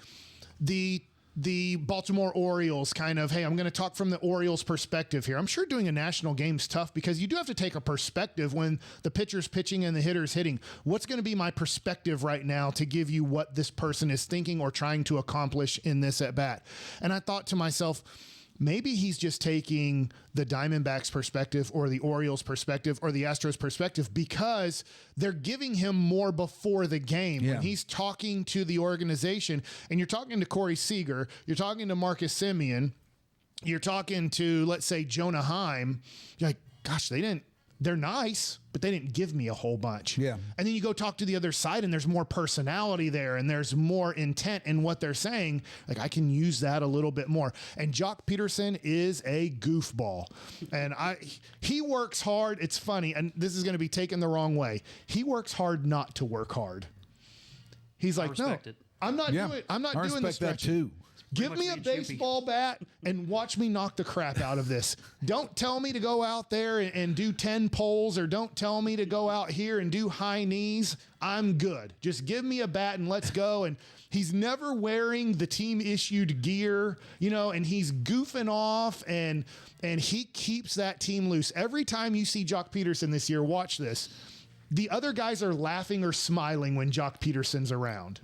the Baltimore Orioles kind of, hey, I'm going to talk from the Orioles perspective here. I'm sure doing a national game's tough because you do have to take a perspective when the pitcher's pitching and the hitter's hitting. What's going to be my perspective right now to give you what this person is thinking or trying to accomplish in this at bat? And I thought to myself, maybe he's just taking the Diamondbacks perspective or the Orioles perspective or the Astros perspective because they're giving him more before the game. Yeah. When he's talking to the organization, and you're talking to Corey Seager, you're talking to Marcus Semien, you're talking to, let's say, Jonah Heim, you're like, gosh, they're nice, but they didn't give me a whole bunch. Yeah. And then you go talk to the other side and there's more personality there and there's more intent in what they're saying. Like, I can use that a little bit more. And Jock Peterson is a goofball. And he works hard. It's funny. And this is going to be taken the wrong way. He works hard not to work hard. He's like, no, I'm not doing the stretching. That too. Give me a baseball bat and watch me knock the crap out of this. Don't tell me to go out there and do 10 poles, or don't tell me to go out here and do high knees. I'm good. Just give me a bat and let's go. And he's never wearing the team issued gear, and he's goofing off and he keeps that team loose. Every time you see Jock Peterson this year, watch this. The other guys are laughing or smiling when Jock Peterson's around.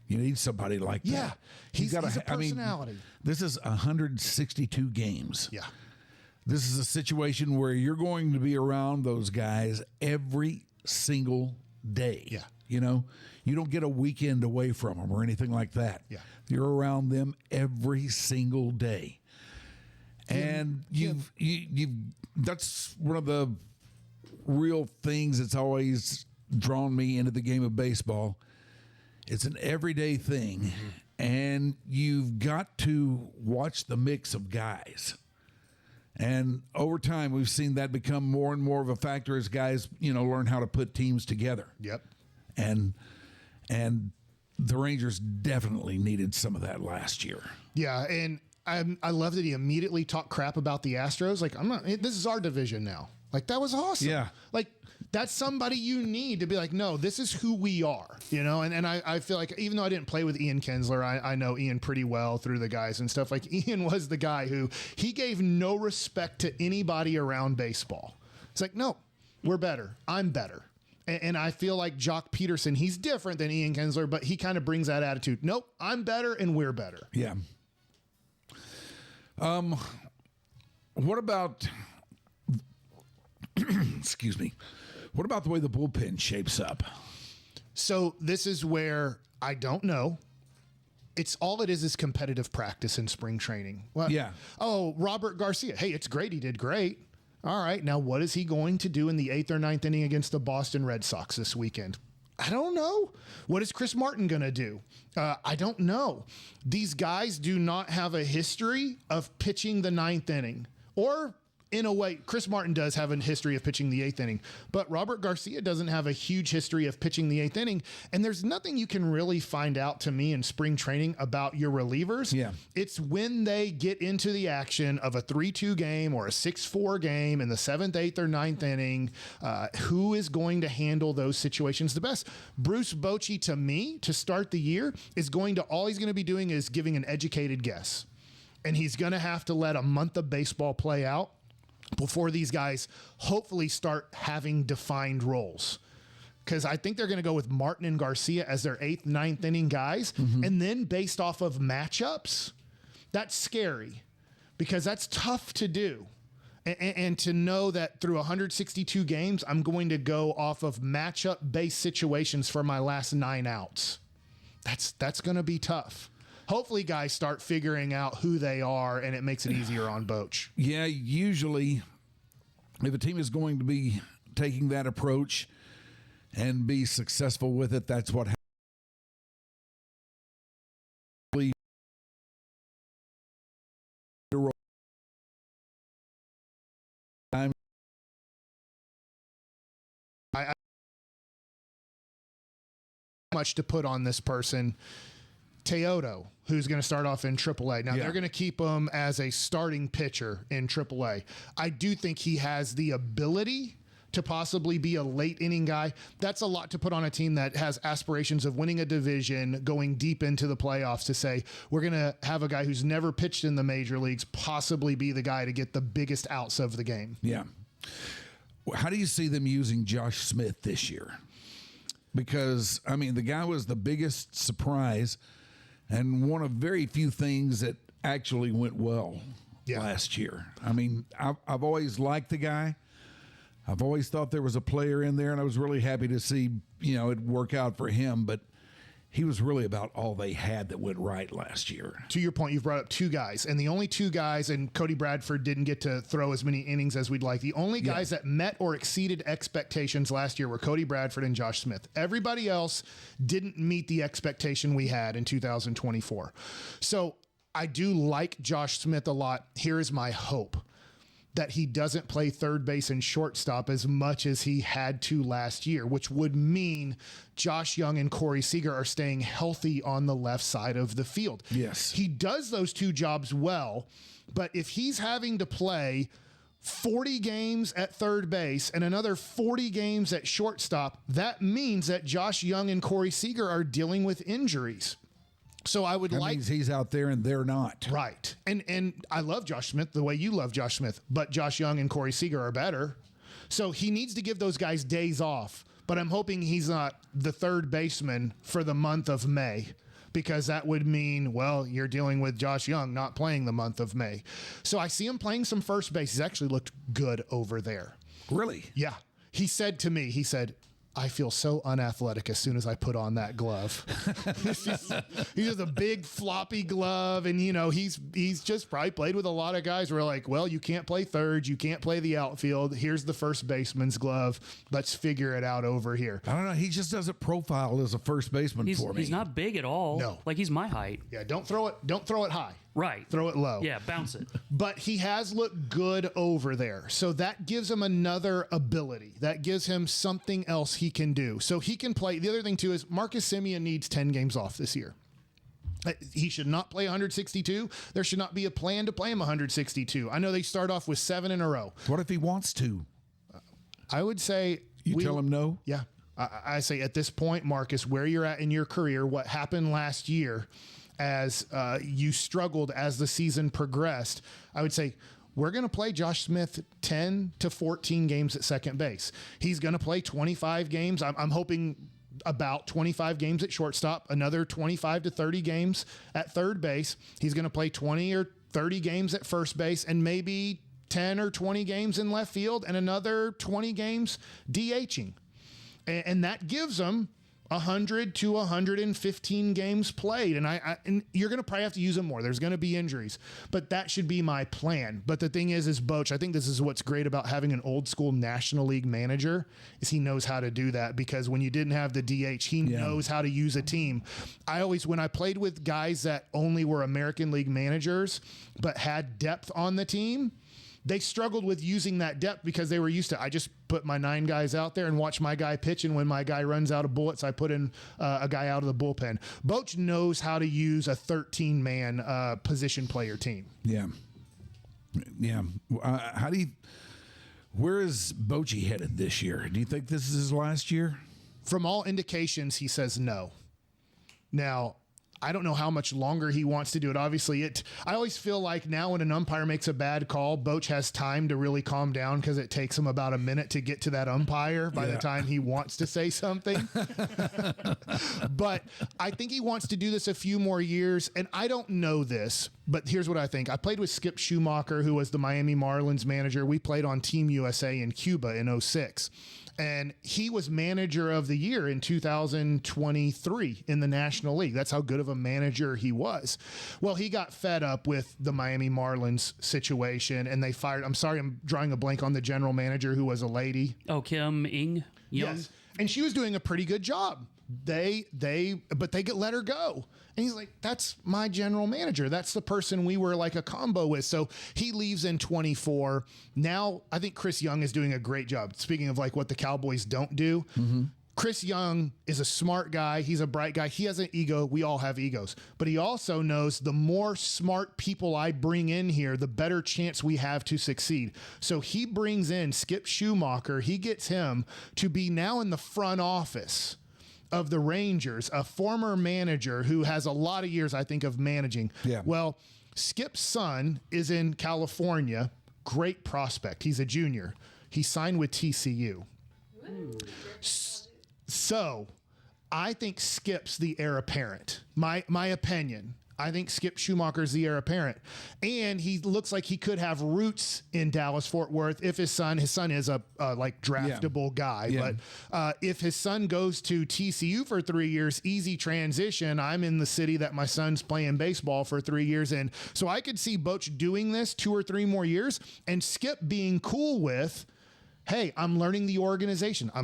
You need somebody like that. Yeah, he's a personality. This is 162 games. Yeah. This is a situation where you're going to be around those guys every single day. Yeah. You don't get a weekend away from them or anything like that. Yeah. You're around them every single day. And that's one of the real things that's always drawn me into the game of baseball. It's an everyday thing, and you've got to watch the mix of guys. And over time, we've seen that become more and more of a factor as guys, learn how to put teams together. Yep. And the Rangers definitely needed some of that last year. Yeah, and I love that he immediately talked crap about the Astros. Like, this is our division now. Like, that was awesome. Yeah. Like, that's somebody you need to be like, no, this is who we are, you know? And I feel like, even though I didn't play with Ian Kinsler, I know Ian pretty well through the guys and stuff. Like, Ian was the guy who, he gave no respect to anybody around baseball. It's like, no, we're better. I'm better. And I feel like Jock Peterson, he's different than Ian Kinsler, but he kind of brings that attitude. Nope, I'm better and we're better. Yeah. What about, excuse me, what about the way the bullpen shapes up? So this is where I don't know. It's all it is competitive practice in spring training. Well, yeah. Oh, Robert Garcia. Hey, it's great. He did great. All right. Now, what is he going to do in the 8th or 9th inning against the Boston Red Sox this weekend? I don't know. What is Chris Martin going to do? I don't know. These guys do not have a history of pitching the 9th inning. Or, in a way, Chris Martin does have a history of pitching the 8th inning, but Robert Garcia doesn't have a huge history of pitching the 8th inning. And there's nothing you can really find out to me in spring training about your relievers. Yeah. It's when they get into the action of a 3-2 game or a 6-4 game in the 7th, 8th, or 9th inning, who is going to handle those situations the best. Bruce Bochy, to me, to start the year, all he's going to be doing is giving an educated guess. And he's going to have to let a month of baseball play out before these guys hopefully start having defined roles. Because I think they're going to go with Martin and Garcia as their 8th, 9th inning guys. Mm-hmm. And then based off of matchups, that's scary because that's tough to do. And to know that through 162 games, I'm going to go off of matchup-based situations for my last 9 outs. That's going to be tough. Hopefully guys start figuring out who they are, and it makes it easier on Boch. Yeah, usually if a team is going to be taking that approach and be successful with it, that's what happens. I much to put on this person. Teodo, who's going to start off in AAA. Now, they're going to keep him as a starting pitcher in AAA. I do think he has the ability to possibly be a late inning guy. That's a lot to put on a team that has aspirations of winning a division, going deep into the playoffs, to say, we're going to have a guy who's never pitched in the major leagues possibly be the guy to get the biggest outs of the game. Yeah. How do you see them using Josh Smith this year? Because, I mean, the guy was the biggest surprise and one of very few things that actually went well last year. I mean, I've always liked the guy. I've always thought there was a player in there, and I was really happy to see, it work out for him. But he was really about all they had that went right last year. To your point, you've brought up 2 guys, and the only 2 guys, and Cody Bradford didn't get to throw as many innings as we'd like. The only guys that met or exceeded expectations last year were Cody Bradford and Josh Smith. Everybody else didn't meet the expectation we had in 2024. So I do like Josh Smith a lot. Here is my hope. That he doesn't play third base and shortstop as much as he had to last year, which would mean Josh Young and Corey Seager are staying healthy on the left side of the field. Yes. He does those 2 jobs well, but if he's having to play 40 games at third base and another 40 games at shortstop, that means that Josh Young and Corey Seager are dealing with injuries. So I would that means he's out there and they're not. Right. And I love Josh Smith the way you love Josh Smith, but Josh Young and Corey Seager are better. So he needs to give those guys days off, but I'm hoping he's not the third baseman for the month of May, because that would mean, well, you're dealing with Josh Young not playing the month of May. So I see him playing some first base. He's actually looked good over there. Really? Yeah. He said to me, I feel so unathletic as soon as I put on that glove. He has a big floppy glove, and he's just probably played with a lot of guys who are like, well, you can't play third, you can't play the outfield. Here's the first baseman's glove. Let's figure it out over here. I don't know. He just doesn't profile as a first baseman for me. He's not big at all. No, like he's my height. Yeah, don't throw it high. Right. Throw it low. Yeah, bounce it. But he has looked good over there. So that gives him another ability. That gives him something else he can do. So he can play. The other thing, too, is Marcus Semien needs 10 games off this year. He should not play 162. There should not be a plan to play him 162. I know they start off with 7 in a row. What if he wants to? I would say You tell him no? Yeah. I say at this point, Marcus, where you're at in your career, what happened last year as you struggled as the season progressed, I would say we're going to play Josh Smith 10 to 14 games at second base. He's going to play 25 games. I'm hoping about 25 games at shortstop, another 25 to 30 games at third base. He's going to play 20 or 30 games at first base and maybe 10 or 20 games in left field and another 20 games DHing. And that gives them 100 to 115 games played. And you're going to probably have to use them more. There's going to be injuries, but that should be my plan. But the thing is Boch, I think this is what's great about having an old school National League manager is he knows how to do that, because when you didn't have the DH, he knows how to use a team. When I played with guys that only were American League managers, but had depth on the team, they struggled with using that depth because they were used to, I just put my 9 guys out there and watch my guy pitch. And when my guy runs out of bullets, I put in a guy out of the bullpen. Boch knows how to use a 13-man position player team. Yeah. Yeah. Where is Bochy headed this year? Do you think this is his last year? From all indications, he says no. Now, I don't know how much longer he wants to do it. Obviously, I always feel like now when an umpire makes a bad call, Boch has time to really calm down because it takes him about a minute to get to that umpire by the time he wants to say something. But I think he wants to do this a few more years, and I don't know this, but here's what I think. I played with Skip Schumacher, who was the Miami Marlins manager. We played on Team USA in Cuba in 2006. And he was manager of the year in 2023 in the National League. That's how good of a manager he was. Well, he got fed up with the Miami Marlins situation, and they fired. I'm sorry, I'm drawing a blank on the general manager, who was a lady. Oh, Kim Young. Yes, and she was doing a pretty good job. But they let her go. And he's like, that's my general manager. That's the person we were like a combo with. So he leaves in 24. Now, I think Chris Young is doing a great job. Speaking of like what the Cowboys don't do, Chris Young is a smart guy. He's a bright guy. He has an ego. We all have egos. But he also knows the more smart people I bring in here, the better chance we have to succeed. So he brings in Skip Schumacher. He gets him to be now in the front office of the Rangers, a former manager who has a lot of years, I think, of managing. Yeah. Well, Skip's son is in California. Great prospect. He's a junior. He signed with TCU. So I think Skip's the heir apparent. My opinion. I think Skip Schumacher's the heir apparent. And he looks like he could have roots in Dallas-Fort Worth if his son is a draftable guy. Yeah. But if his son goes to TCU for 3 years, easy transition. I'm in the city that my son's playing baseball for 3 years. And so I could see Boch doing this 2 or 3 more years and Skip being cool with, hey, I'm learning the organization. I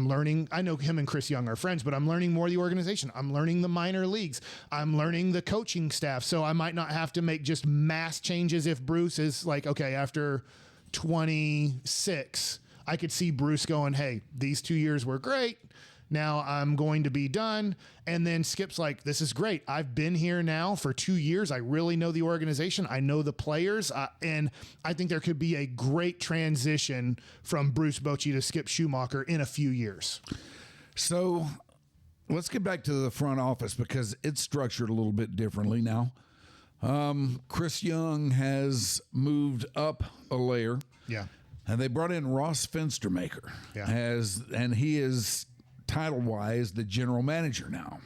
know him and Chris Young are friends, but I'm learning more of the organization. I'm learning the minor leagues. I'm learning the coaching staff. So I might not have to make just mass changes if Bruce is like, okay, after 26, I could see Bruce going, hey, these 2 years were great. Now I'm going to be done. And then Skip's like, this is great. I've been here now for 2 years. I really know the organization. I know the players. And I think there could be a great transition from Bruce Bochy to Skip Schumacher in a few years. So let's get back to the front office because it's structured a little bit differently now. Chris Young has moved up a layer. Yeah. And they brought in Ross Fenstermaker. Yeah. And he is title-wise the general manager now.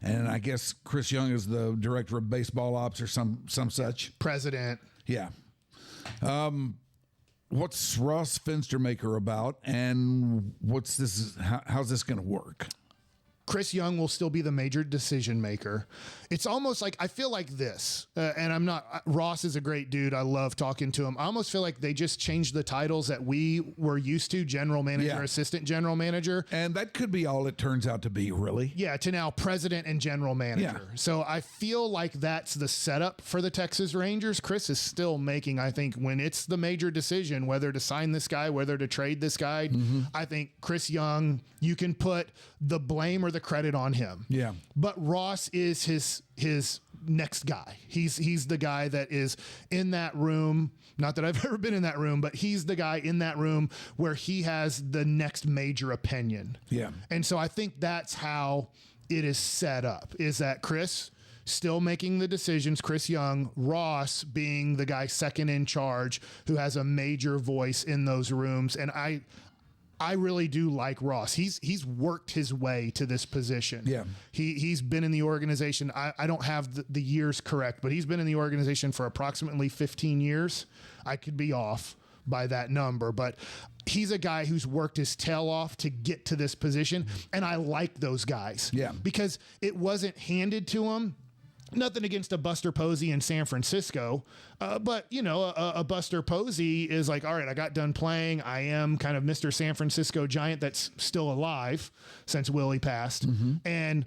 And I guess Chris Young is the director of baseball ops or some such. President. Yeah. What's Ross Fenstermaker about, and what's this? How's this going to work? Chris Young will still be the major decision maker. It's almost like, I feel like this, and I'm not, Ross is a great dude. I love talking to him. I almost feel like they just changed the titles that we were used to, general manager, assistant general manager. And that could be all it turns out to be, really. Yeah, to now president and general manager. Yeah. So I feel like that's the setup for the Texas Rangers. Chris is still making, I think, when it's the major decision, whether to sign this guy, whether to trade this guy, I think Chris Young, you can put the blame or the credit on him. Yeah. But Ross is his next guy. He's the guy that is in that room. Not that I've ever been in that room, but he's the guy in that room where he has the next major opinion. Yeah. And so I think that's how it is set up, is that Chris still making the decisions, Chris Young, Ross being the guy second in charge who has a major voice in those rooms. And I really do like Ross. He's worked his way to this position. Yeah. He's been in the organization. I don't have the years correct, but he's been in the organization for approximately 15 years. I could be off by that number, but he's a guy who's worked his tail off to get to this position. And I like those guys. Yeah. Because it wasn't handed to him. Nothing against a Buster Posey in San Francisco, but, you know, a Buster Posey is like, all right, I got done playing. I am kind of Mr. San Francisco Giant that's still alive since Willie passed. And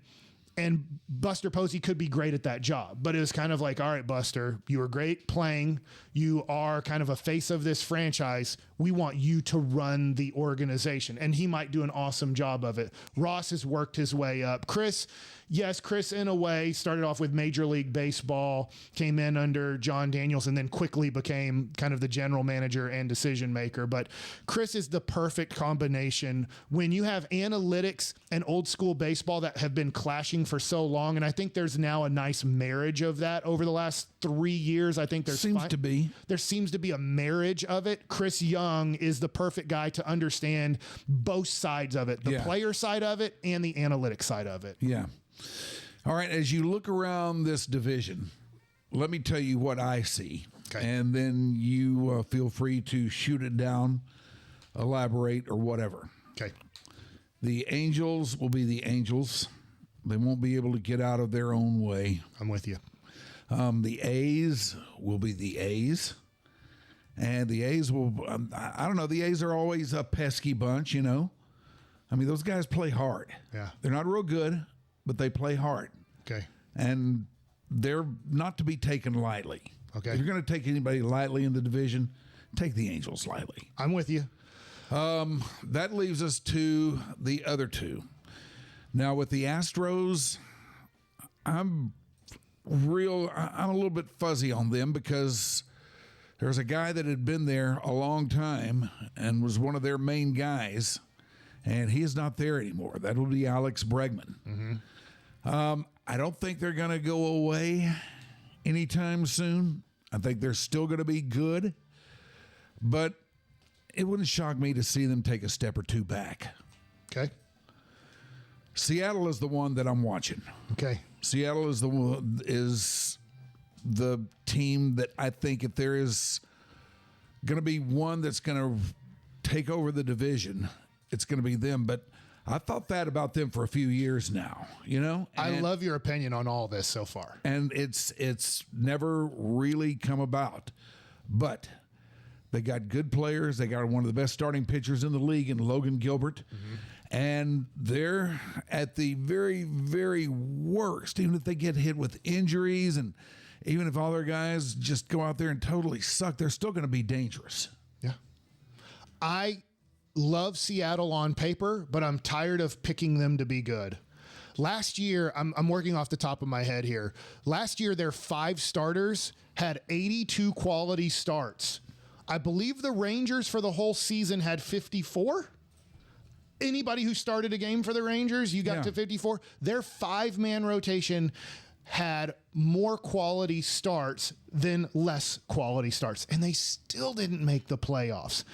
Buster Posey could be great at that job, but it was kind of like, all right, Buster, you were great playing. You are kind of a face of this franchise. We want you to run the organization. And he might do an awesome job of it. Ross has worked his way up. Chris, in a way, started off with Major League Baseball, came in under John Daniels, and then quickly became kind of the general manager and decision maker. But Chris is the perfect combination when you have analytics and old school baseball that have been clashing for so long. And I think there's now a nice marriage of that over the last 3 years. I think there seems to be a marriage of it. Chris Young is the perfect guy to understand both sides of it, the player side of it and the analytics side of it. Yeah. All right. As you look around this division, let me tell you what I see. Okay. And then you feel free to shoot it down, elaborate, or whatever. Okay. The Angels will be the Angels. They won't be able to get out of their own way. I'm with you. The A's will be the A's. And the A's will, I don't know, the A's are always a pesky bunch, you know. I mean, those guys play hard. Yeah. They're not real good, but they play hard. Okay. And they're not to be taken lightly. Okay. If you're going to take anybody lightly in the division, take the Angels lightly. I'm with you. That leaves us to the other two. Now, with the Astros, I'm a little bit fuzzy on them because there's a guy that had been there a long time and was one of their main guys, and he is not there anymore. That will be Alex Bregman. I don't think they're going to go away anytime soon. I think they're still going to be good, but it wouldn't shock me to see them take a step or two back. Okay. Seattle is the one that I'm watching. Okay. Seattle is the team that I think if there is going to be one that's going to take over the division, it's going to be them. But I thought that about them for a few years now, you know? I love your opinion on all this so far. And it's never really come about. But they got good players. They got one of the best starting pitchers in the league in Logan Gilbert. And they're at the very, very worst, even if they get hit with injuries and even if all their guys just go out there and totally suck, they're still going to be dangerous. Yeah. I love Seattle on paper, but I'm tired of picking them to be good. Last year, I'm working off the top of my head here. Last year, their 5 starters had 82 quality starts. I believe the Rangers for the whole season had 54. Anybody who started a game for the Rangers, you got to 54. Their 5-man rotation had more quality starts than less quality starts, and they still didn't make the playoffs.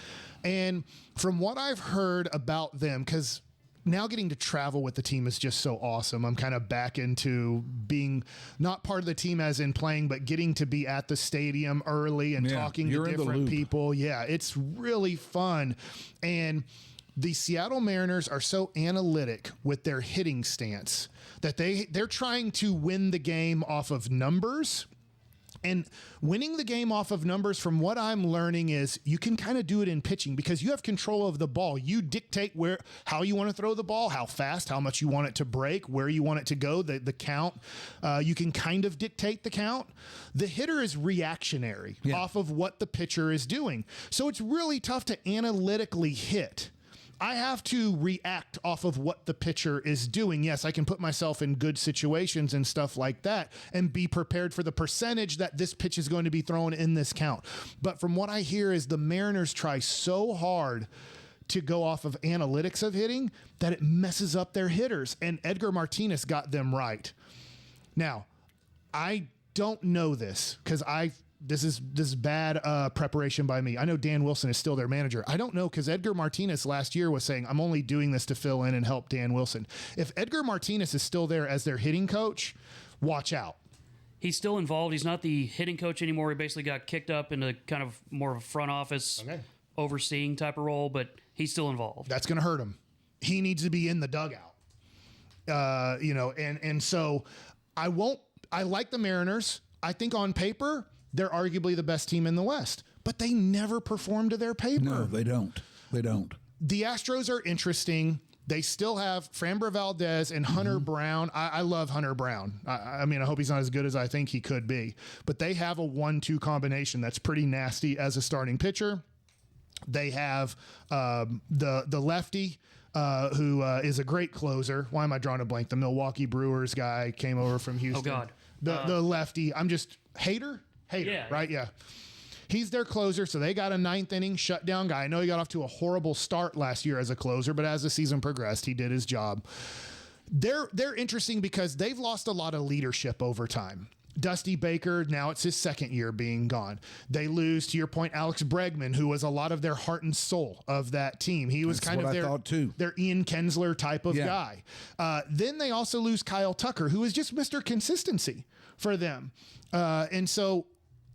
And from what I've heard about them, because now getting to travel with the team is just so awesome. I'm kind of back into being not part of the team as in playing, but getting to be at the stadium early and talking to different people. Yeah, it's really fun. And the Seattle Mariners are so analytic with their hitting stance that they're trying to win the game off of numbers. And winning the game off of numbers, from what I'm learning, is you can kind of do it in pitching because you have control of the ball. You dictate how you want to throw the ball, how fast, how much you want it to break, where you want it to go, the count. You can kind of dictate the count. The hitter is reactionary off of what the pitcher is doing. So it's really tough to analytically hit I have to react off of what the pitcher is doing. Yes, I can put myself in good situations and stuff like that and be prepared for the percentage that this pitch is going to be thrown in this count. But from what I hear is the Mariners try so hard to go off of analytics of hitting that it messes up their hitters. And Edgar Martinez got them right. Now, I don't know this because this is bad preparation by me. I know Dan Wilson is still their manager. I don't know because Edgar Martinez last year was saying, I'm only doing this to fill in and help Dan Wilson. If Edgar Martinez is still there as their hitting coach, watch out. He's still involved. He's not the hitting coach anymore. He basically got kicked up into kind of more of a front office overseeing type of role, but he's still involved. That's going to hurt him. He needs to be in the dugout. And so I like the Mariners. I think on paper, they're arguably the best team in the West, but they never perform to their paper. No, they don't. They don't. The Astros are interesting. They still have Framber Valdez and Hunter Brown. I love Hunter Brown. I mean, I hope he's not as good as I think he could be, but they have a 1-2 combination that's pretty nasty as a starting pitcher. They have the lefty who is a great closer. Why am I drawing a blank? The Milwaukee Brewers guy came over from Houston. Oh, God. The lefty. I'm just Hader, yeah. right? Yeah. He's their closer, so they got a 9th inning shutdown guy. I know he got off to a horrible start last year as a closer, but as the season progressed, he did his job. They're interesting because they've lost a lot of leadership over time. Dusty Baker, now it's his 2nd year being gone. They lose, to your point, Alex Bregman, who was a lot of their heart and soul of that team. He was kind of their Ian Kinsler type of guy. Then they also lose Kyle Tucker, who is just Mr. Consistency for them. And so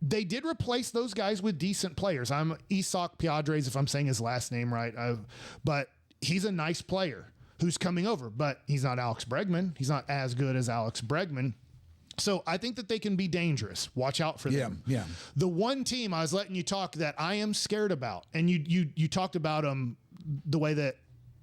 they did replace those guys with decent players. I'm Isak Piadres, if I'm saying his last name right. But he's a nice player who's coming over, but he's not Alex Bregman. He's not as good as Alex Bregman. So I think that they can be dangerous. Watch out for them. Yeah. The one team I was letting you talk that I am scared about, and you talked about them the way that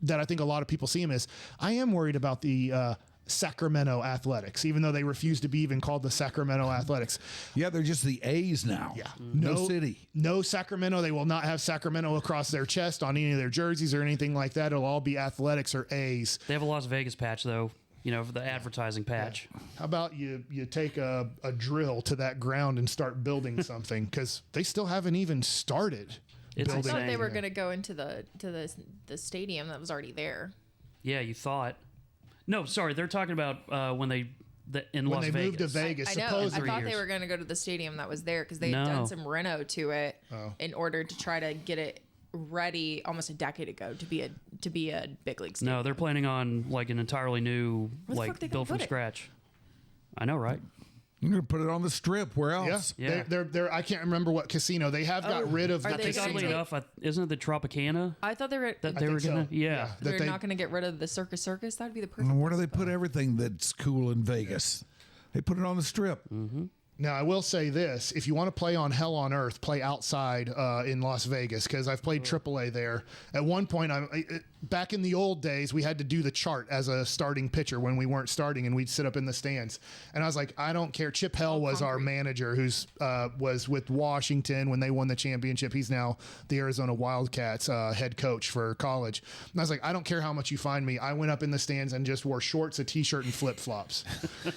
I think a lot of people see them is, I am worried about the Sacramento Athletics, even though they refuse to be even called the Sacramento Athletics. Yeah, they're just the A's now. Yeah. No city. No Sacramento. They will not have Sacramento across their chest on any of their jerseys or anything like that. It'll all be Athletics or A's. They have a Las Vegas patch, though. For the advertising patch. Yeah. How about you take a drill to that ground and start building something? Because they still haven't even started. I thought they were going to go into the stadium that was already there. Yeah, you thought. No, sorry, they're talking about when they when Las they Vegas. moved to Vegas. I know. I thought they were going to go to the stadium that was there because they had done some reno to it in order to try to get it ready almost a decade ago to be a big league stadium. No, they're planning on like an entirely new built from scratch. I know, right? You're gonna put it on the Strip. Where else? Yeah. They're I can't remember what casino they have got rid of. Oddly enough, isn't it the Tropicana? I thought they were gonna. So. Yeah. They're not gonna get rid of the Circus. That'd be the perfect. Where do they put everything that's cool in Vegas? They put it on the Strip. Mm-hmm. Now, I will say this. If you want to play on Hell on Earth, play outside in Las Vegas, because I've played AAA there. At one point, back in the old days, we had to do the chart as a starting pitcher when we weren't starting, and we'd sit up in the stands. And I was like, I don't care. Chip Hell was our manager, who's was with Washington when they won the championship. He's now the Arizona Wildcats head coach for college. And I was like, I don't care how much you fine me. I went up in the stands and just wore shorts, a T-shirt, and flip-flops.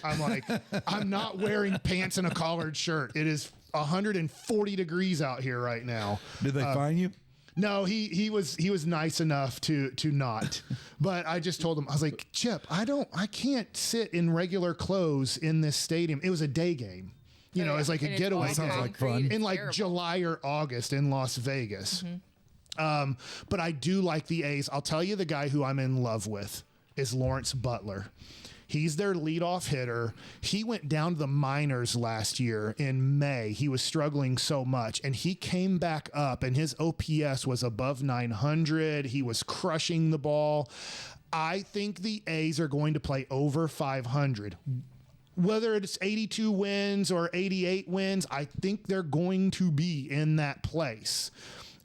I'm like, I'm not wearing pants and a collared shirt. It is 140 degrees out here right now. Did they fine you? No, he was nice enough to not. But I just told him, I was like, Chip, I can't sit in regular clothes in this stadium. It was a day game. It's like a getaway game. Sounds like fun. In like July or August in Las Vegas. Mm-hmm. But I do like the A's. I'll tell you, the guy who I'm in love with is Lawrence Butler. He's their leadoff hitter. He went down to the minors last year in May. He was struggling so much, and he came back up, and his OPS was above 900. He was crushing the ball. I think the A's are going to play over 500. Whether it's 82 wins or 88 wins, I think they're going to be in that place.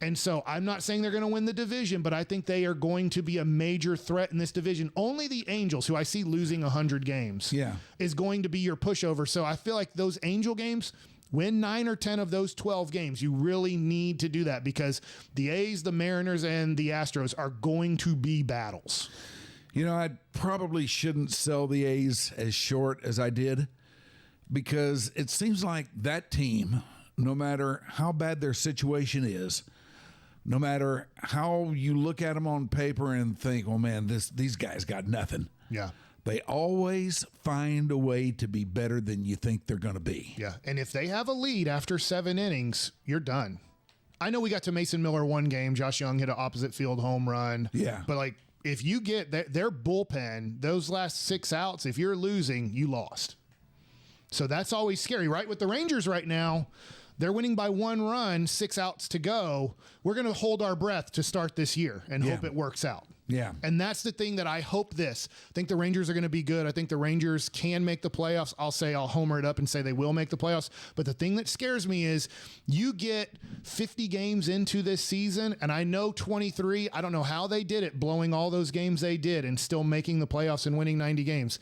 And so I'm not saying they're going to win the division, but I think they are going to be a major threat in this division. Only the Angels, who I see losing 100 games, is going to be your pushover. So I feel like those Angel games, Win 9 or 10 of those 12 games. You really need to do that because the A's, the Mariners, and the Astros are going to be battles. You know, I probably shouldn't sell the A's as short as I did because it seems like that team, no matter how bad their situation is, no matter how you look at them on paper and think, oh man, these guys got nothing. Yeah. They always find a way to be better than you think they're going to be. Yeah. And if they have a lead after 7 innings, you're done. I know we got to Mason Miller one game. Josh Young hit an opposite field home run. Yeah. But like, if you get their bullpen, those last 6 outs, if you're losing, you lost. So that's always scary, right? With the Rangers right now, they're winning by 1 run, 6 outs to go. We're going to hold our breath to start this year and hope it works out. Yeah. And that's the thing that I hope I think the Rangers are going to be good. I think the Rangers can make the playoffs. I'll homer it up and say they will make the playoffs. But the thing that scares me is you get 50 games into this season, and I know 23, I don't know how they did it, blowing all those games they did and still making the playoffs and winning 90 games.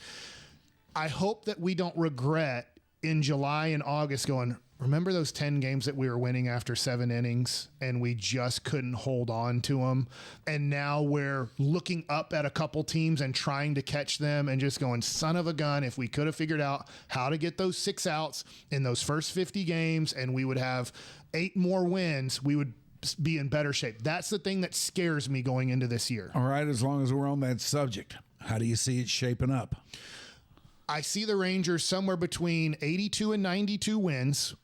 I hope that we don't regret in July and August going, remember those 10 games that we were winning after 7 innings and we just couldn't hold on to them? And now we're looking up at a couple teams and trying to catch them and just going, son of a gun, if we could have figured out how to get those 6 outs in those first 50 games and we would have 8 more wins, we would be in better shape. That's the thing that scares me going into this year. All right, as long as we're on that subject, how do you see it shaping up? I see the Rangers somewhere between 82 and 92 wins.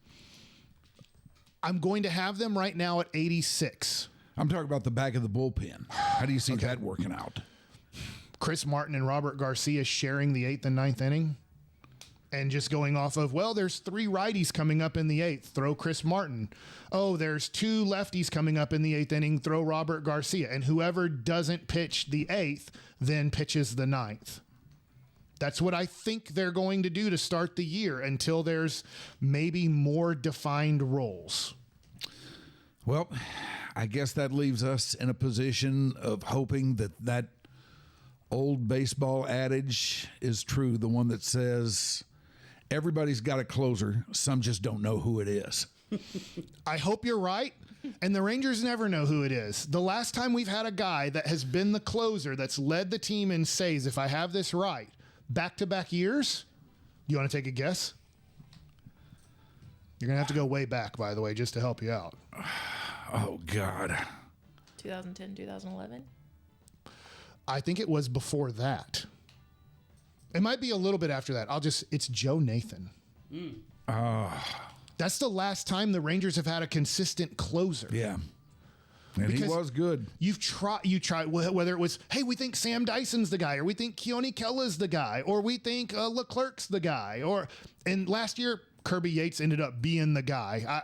I'm going to have them right now at 86. I'm talking about the back of the bullpen. How do you see that working out? Chris Martin and Robert Garcia sharing the 8th and 9th inning and just going off of, well, there's 3 righties coming up in the 8th. Throw Chris Martin. Oh, there's 2 lefties coming up in the 8th inning. Throw Robert Garcia. And whoever doesn't pitch the 8th then pitches the 9th. That's what I think they're going to do to start the year until there's maybe more defined roles. Well, I guess that leaves us in a position of hoping that old baseball adage is true, the one that says everybody's got a closer, some just don't know who it is. I hope you're right. And the Rangers never know who it is. The last time we've had a guy that has been the closer that's led the team in saves, if I have this right, back-to-back years? You want to take a guess? You're going to have to go way back, by the way, just to help you out. Oh, God. 2010, 2011? I think it was before that. It might be a little bit after that. It's Joe Nathan. That's the last time the Rangers have had a consistent closer. Yeah. And because he was good. You try whether it was, hey, we think Sam Dyson's the guy, or we think Keone Kella's the guy, or we think Leclerc's the guy, and last year Kirby Yates ended up being the guy.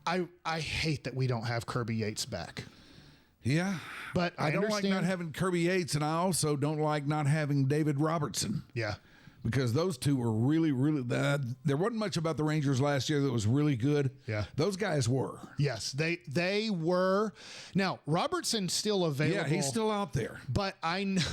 I hate that we don't have Kirby Yates back. Yeah, but I don't like not having Kirby Yates, and I also don't like not having David Robertson. Yeah. Because those two were really, really. There wasn't much about the Rangers last year that was really good. Yeah, those guys were. Yes, they were. Now Robertson's still available. Yeah, he's still out there. But I know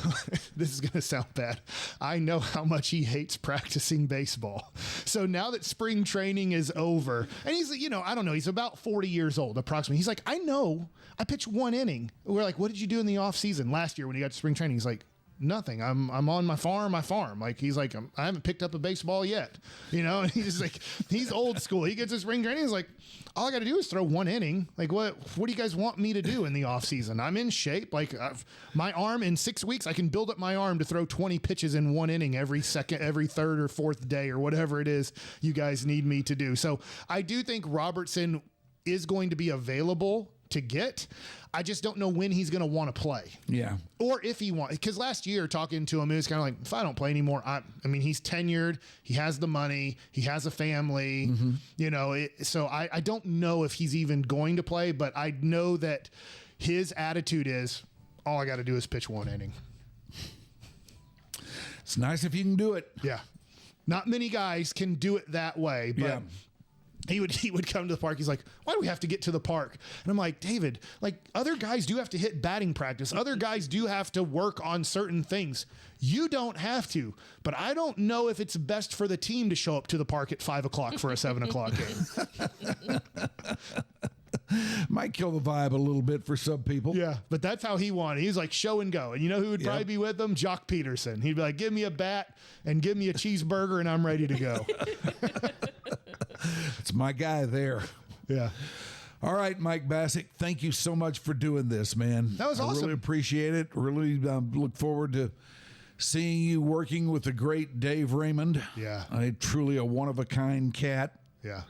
this is going to sound bad. I know how much he hates practicing baseball. So now that spring training is over, and he's, I don't know, he's about 40 years old approximately. He's like, I know, I pitched 1 inning. We're like, what did you do in the off season last year when he got to spring training? He's like, nothing. I'm on my farm. Like, he's like, I haven't picked up a baseball yet, and he's like, he's old school. He gets his spring training. He's like, all I got to do is throw 1 inning. Like, what do you guys want me to do in the off season? I'm in shape. Like, my arm in 6 weeks, I can build up my arm to throw 20 pitches in 1 inning every third or fourth day or whatever it is you guys need me to do. So I do think Robertson is going to be available to get. I just don't know when he's going to want to play. Yeah. Or if he wants, because last year talking to him, it was kind of like, if I don't play anymore, I mean, he's tenured, he has the money, he has a family, so I don't know if he's even going to play, but I know that his attitude is, all I got to do is pitch 1 inning. It's nice if you can do it. Yeah. Not many guys can do it that way, but He would come to the park. He's like, why do we have to get to the park? And I'm like, David, like other guys do have to hit batting practice. Other guys do have to work on certain things. You don't have to, but I don't know if it's best for the team to show up to the park at 5 o'clock for a 7 o'clock game. Might kill the vibe a little bit for some people. Yeah, but that's how he wanted. He's like show and go. And you know who would probably be with him? Jock Peterson. He'd be like, give me a bat and give me a cheeseburger and I'm ready to go. It's my guy there. Yeah. All right, Mike Bacsik, thank you so much for doing this, man. That was awesome. I really appreciate it. Really look forward to seeing you working with the great Dave Raymond. Yeah. Truly a one-of-a-kind cat. Yeah.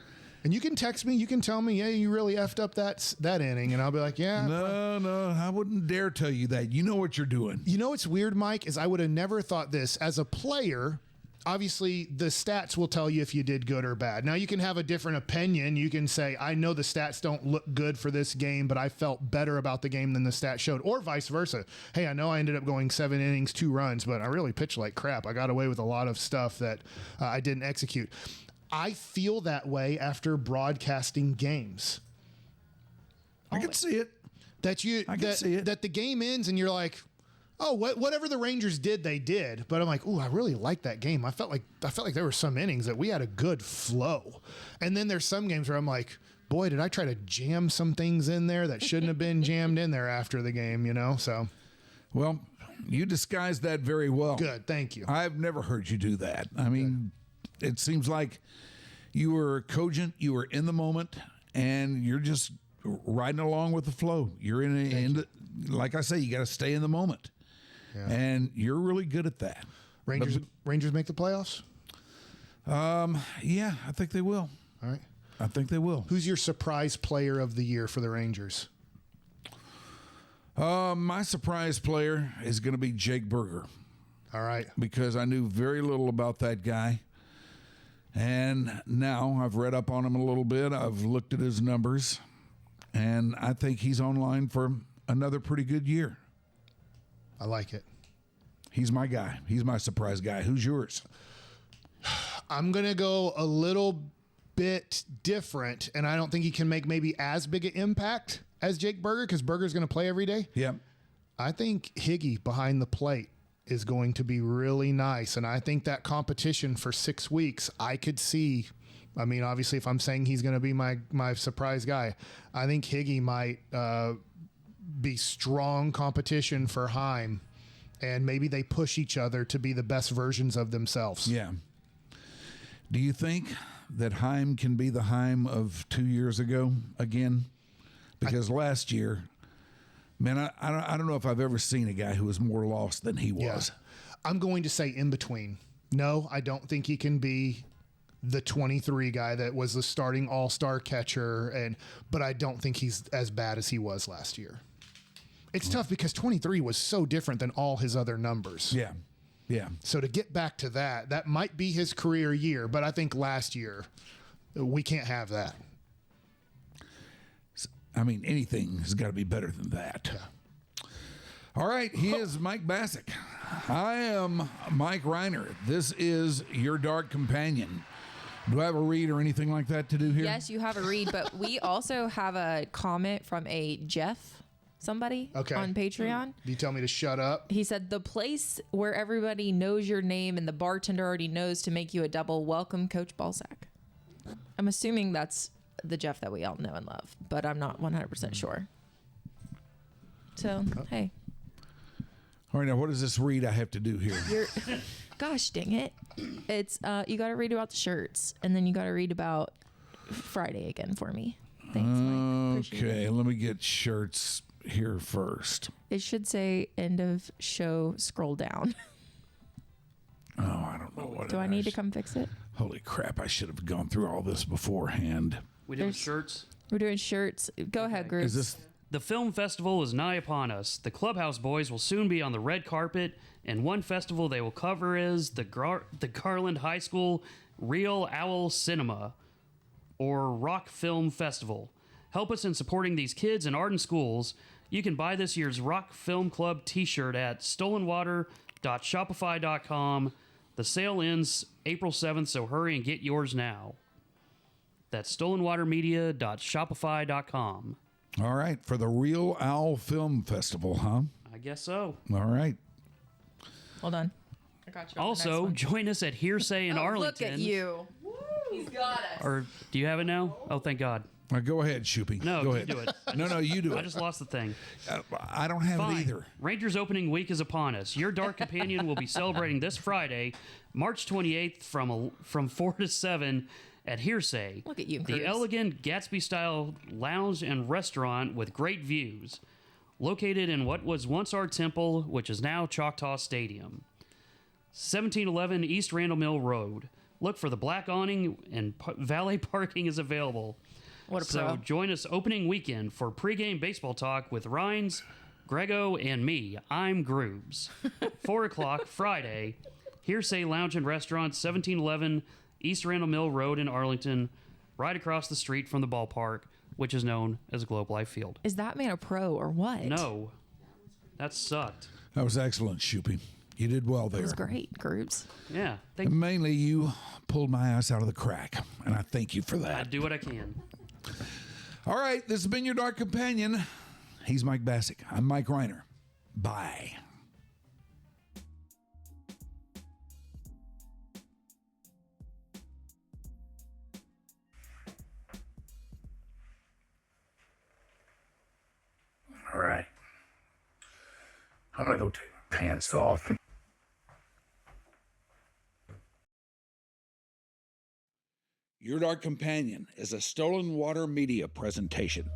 And you can text me. You can tell me, yeah, you really effed up that inning. And I'll be like, yeah. No, I wouldn't dare tell you that. You know what you're doing. You know what's weird, Mike, is I would have never thought this. As a player, obviously the stats will tell you if you did good or bad. Now you can have a different opinion. You can say, I know the stats don't look good for this game, but I felt better about the game than the stats showed, or vice versa. Hey, I know I ended up going 7 innings, 2 runs, but I really pitched like crap. I got away with a lot of stuff that I didn't execute. I feel that way after broadcasting games. I can see it. That the game ends and you're like, oh, whatever the Rangers did, they did. But I'm like, ooh, I really like that game. I felt like there were some innings that we had a good flow. And then there's some games where I'm like, boy, did I try to jam some things in there that shouldn't have been jammed in there after the game, you know? So, well, you disguised that very well. Good, thank you. I've never heard you do that. I mean, it seems like you were cogent, you were in the moment, and you're just riding along with the flow. You're like I say, you got to stay in the moment. Yeah. And you're really good at that. Rangers make the playoffs? Yeah, I think they will. All right. I think they will. Who's your surprise player of the year for the Rangers? My surprise player is going to be Jake Berger. All right. Because I knew very little about that guy. And now I've read up on him a little bit. I've looked at his numbers. And I think he's on line for another pretty good year. I like it. He's my guy. He's my surprise guy. Who's yours? I'm going to go a little bit different, and I don't think he can make maybe as big an impact as Jake Berger because Berger's going to play every day. Yep. I think Higgy behind the plate is going to be really nice, and I think that competition for 6 weeks, I could see. I mean, obviously, if I'm saying he's going to be my surprise guy, I think Higgy might be strong competition for Heim, and maybe they push each other to be the best versions of themselves. Yeah. Do you think that Heim can be the Heim of 2 years ago again? Because last year, man, I don't know if I've ever seen a guy who was more lost than he was. Yeah. I'm going to say in between. No, I don't think he can be the 23 guy that was the starting all-star catcher, but I don't think he's as bad as he was last year. It's tough because 23 was so different than all his other numbers. Yeah. Yeah. So to get back to that might be his career year, but I think last year we can't have that. I mean, anything has got to be better than that. Yeah. All right. He is Mike Bacsik. I am Mike Rhyner. This is your Dark Companion. Do I have a read or anything like that to do here? Yes, you have a read, but we also have a comment from a Jeff somebody on Patreon. Do you tell me to shut up? He said, the place where everybody knows your name and the bartender already knows to make you a double. Welcome, Coach Ballsac. I'm assuming that's the Jeff that we all know and love, but I'm not 100% sure. So, hey. All right, now what does this read I have to do here? Gosh dang it. It's, you got to read about the shirts, and then you got to read about Friday again for me. Thanks, Mike. Okay, let me get shirts here first. It should say end of show, scroll down. Oh, I don't know what Do I need to come fix it? Holy crap, I should have gone through all this beforehand. We doing shirts? We're doing shirts. Go ahead, Bruce. Is this... The film festival is nigh upon us. The Clubhouse Boys will soon be on the red carpet, and one festival they will cover is the Garland High School Real Owl Cinema, or Rock Film Festival. Help us in supporting these kids in art and schools. You can buy this year's Rock Film Club t-shirt at stolenwater.shopify.com. The sale ends April 7th, so hurry and get yours now. That's stolenwatermedia.shopify.com. All right, for the Real Owl Film Festival, huh? I guess so. All right. Hold on. I got you. Also, join us at Hearsay in Arlington. Look at you. He's got us. Or do you have it now? Oh, thank God. Go ahead, Shoopy. No, go you ahead. do it. No, you do it. I just lost the thing. I don't have Fine. it either. Rangers opening week is upon us. Your Dark Companion will be celebrating this Friday, March 28th from 4 to 7 at Hearsay. Look at you, The Cruz. elegant Gatsby-style lounge and restaurant with great views. Located in what was once our temple, which is now Choctaw Stadium. 1711 East Randall Mill Road. Look for the black awning and valet parking is available. What a So pro. join us opening weekend for pregame baseball talk with Rhynes, Grego, and me. I'm Groobs. 4 o'clock Friday, Hearsay Lounge and Restaurant, 1711 East Randall Mill Road in Arlington, right across the street from the ballpark, which is known as Globe Life Field. Is that man a pro or what? No, that sucked. That was excellent, Shoopy. You did well there. It was great, Groups. Yeah, And mainly, you pulled my ass out of the crack, and I thank you for I that. do what I can. All right, this has been your Dark Companion. He's Mike Bacsik. I'm Mike Rhyner. Bye. All right. I'm gonna go take my pants off. Your Dark Companion is a Stolen Water Media presentation.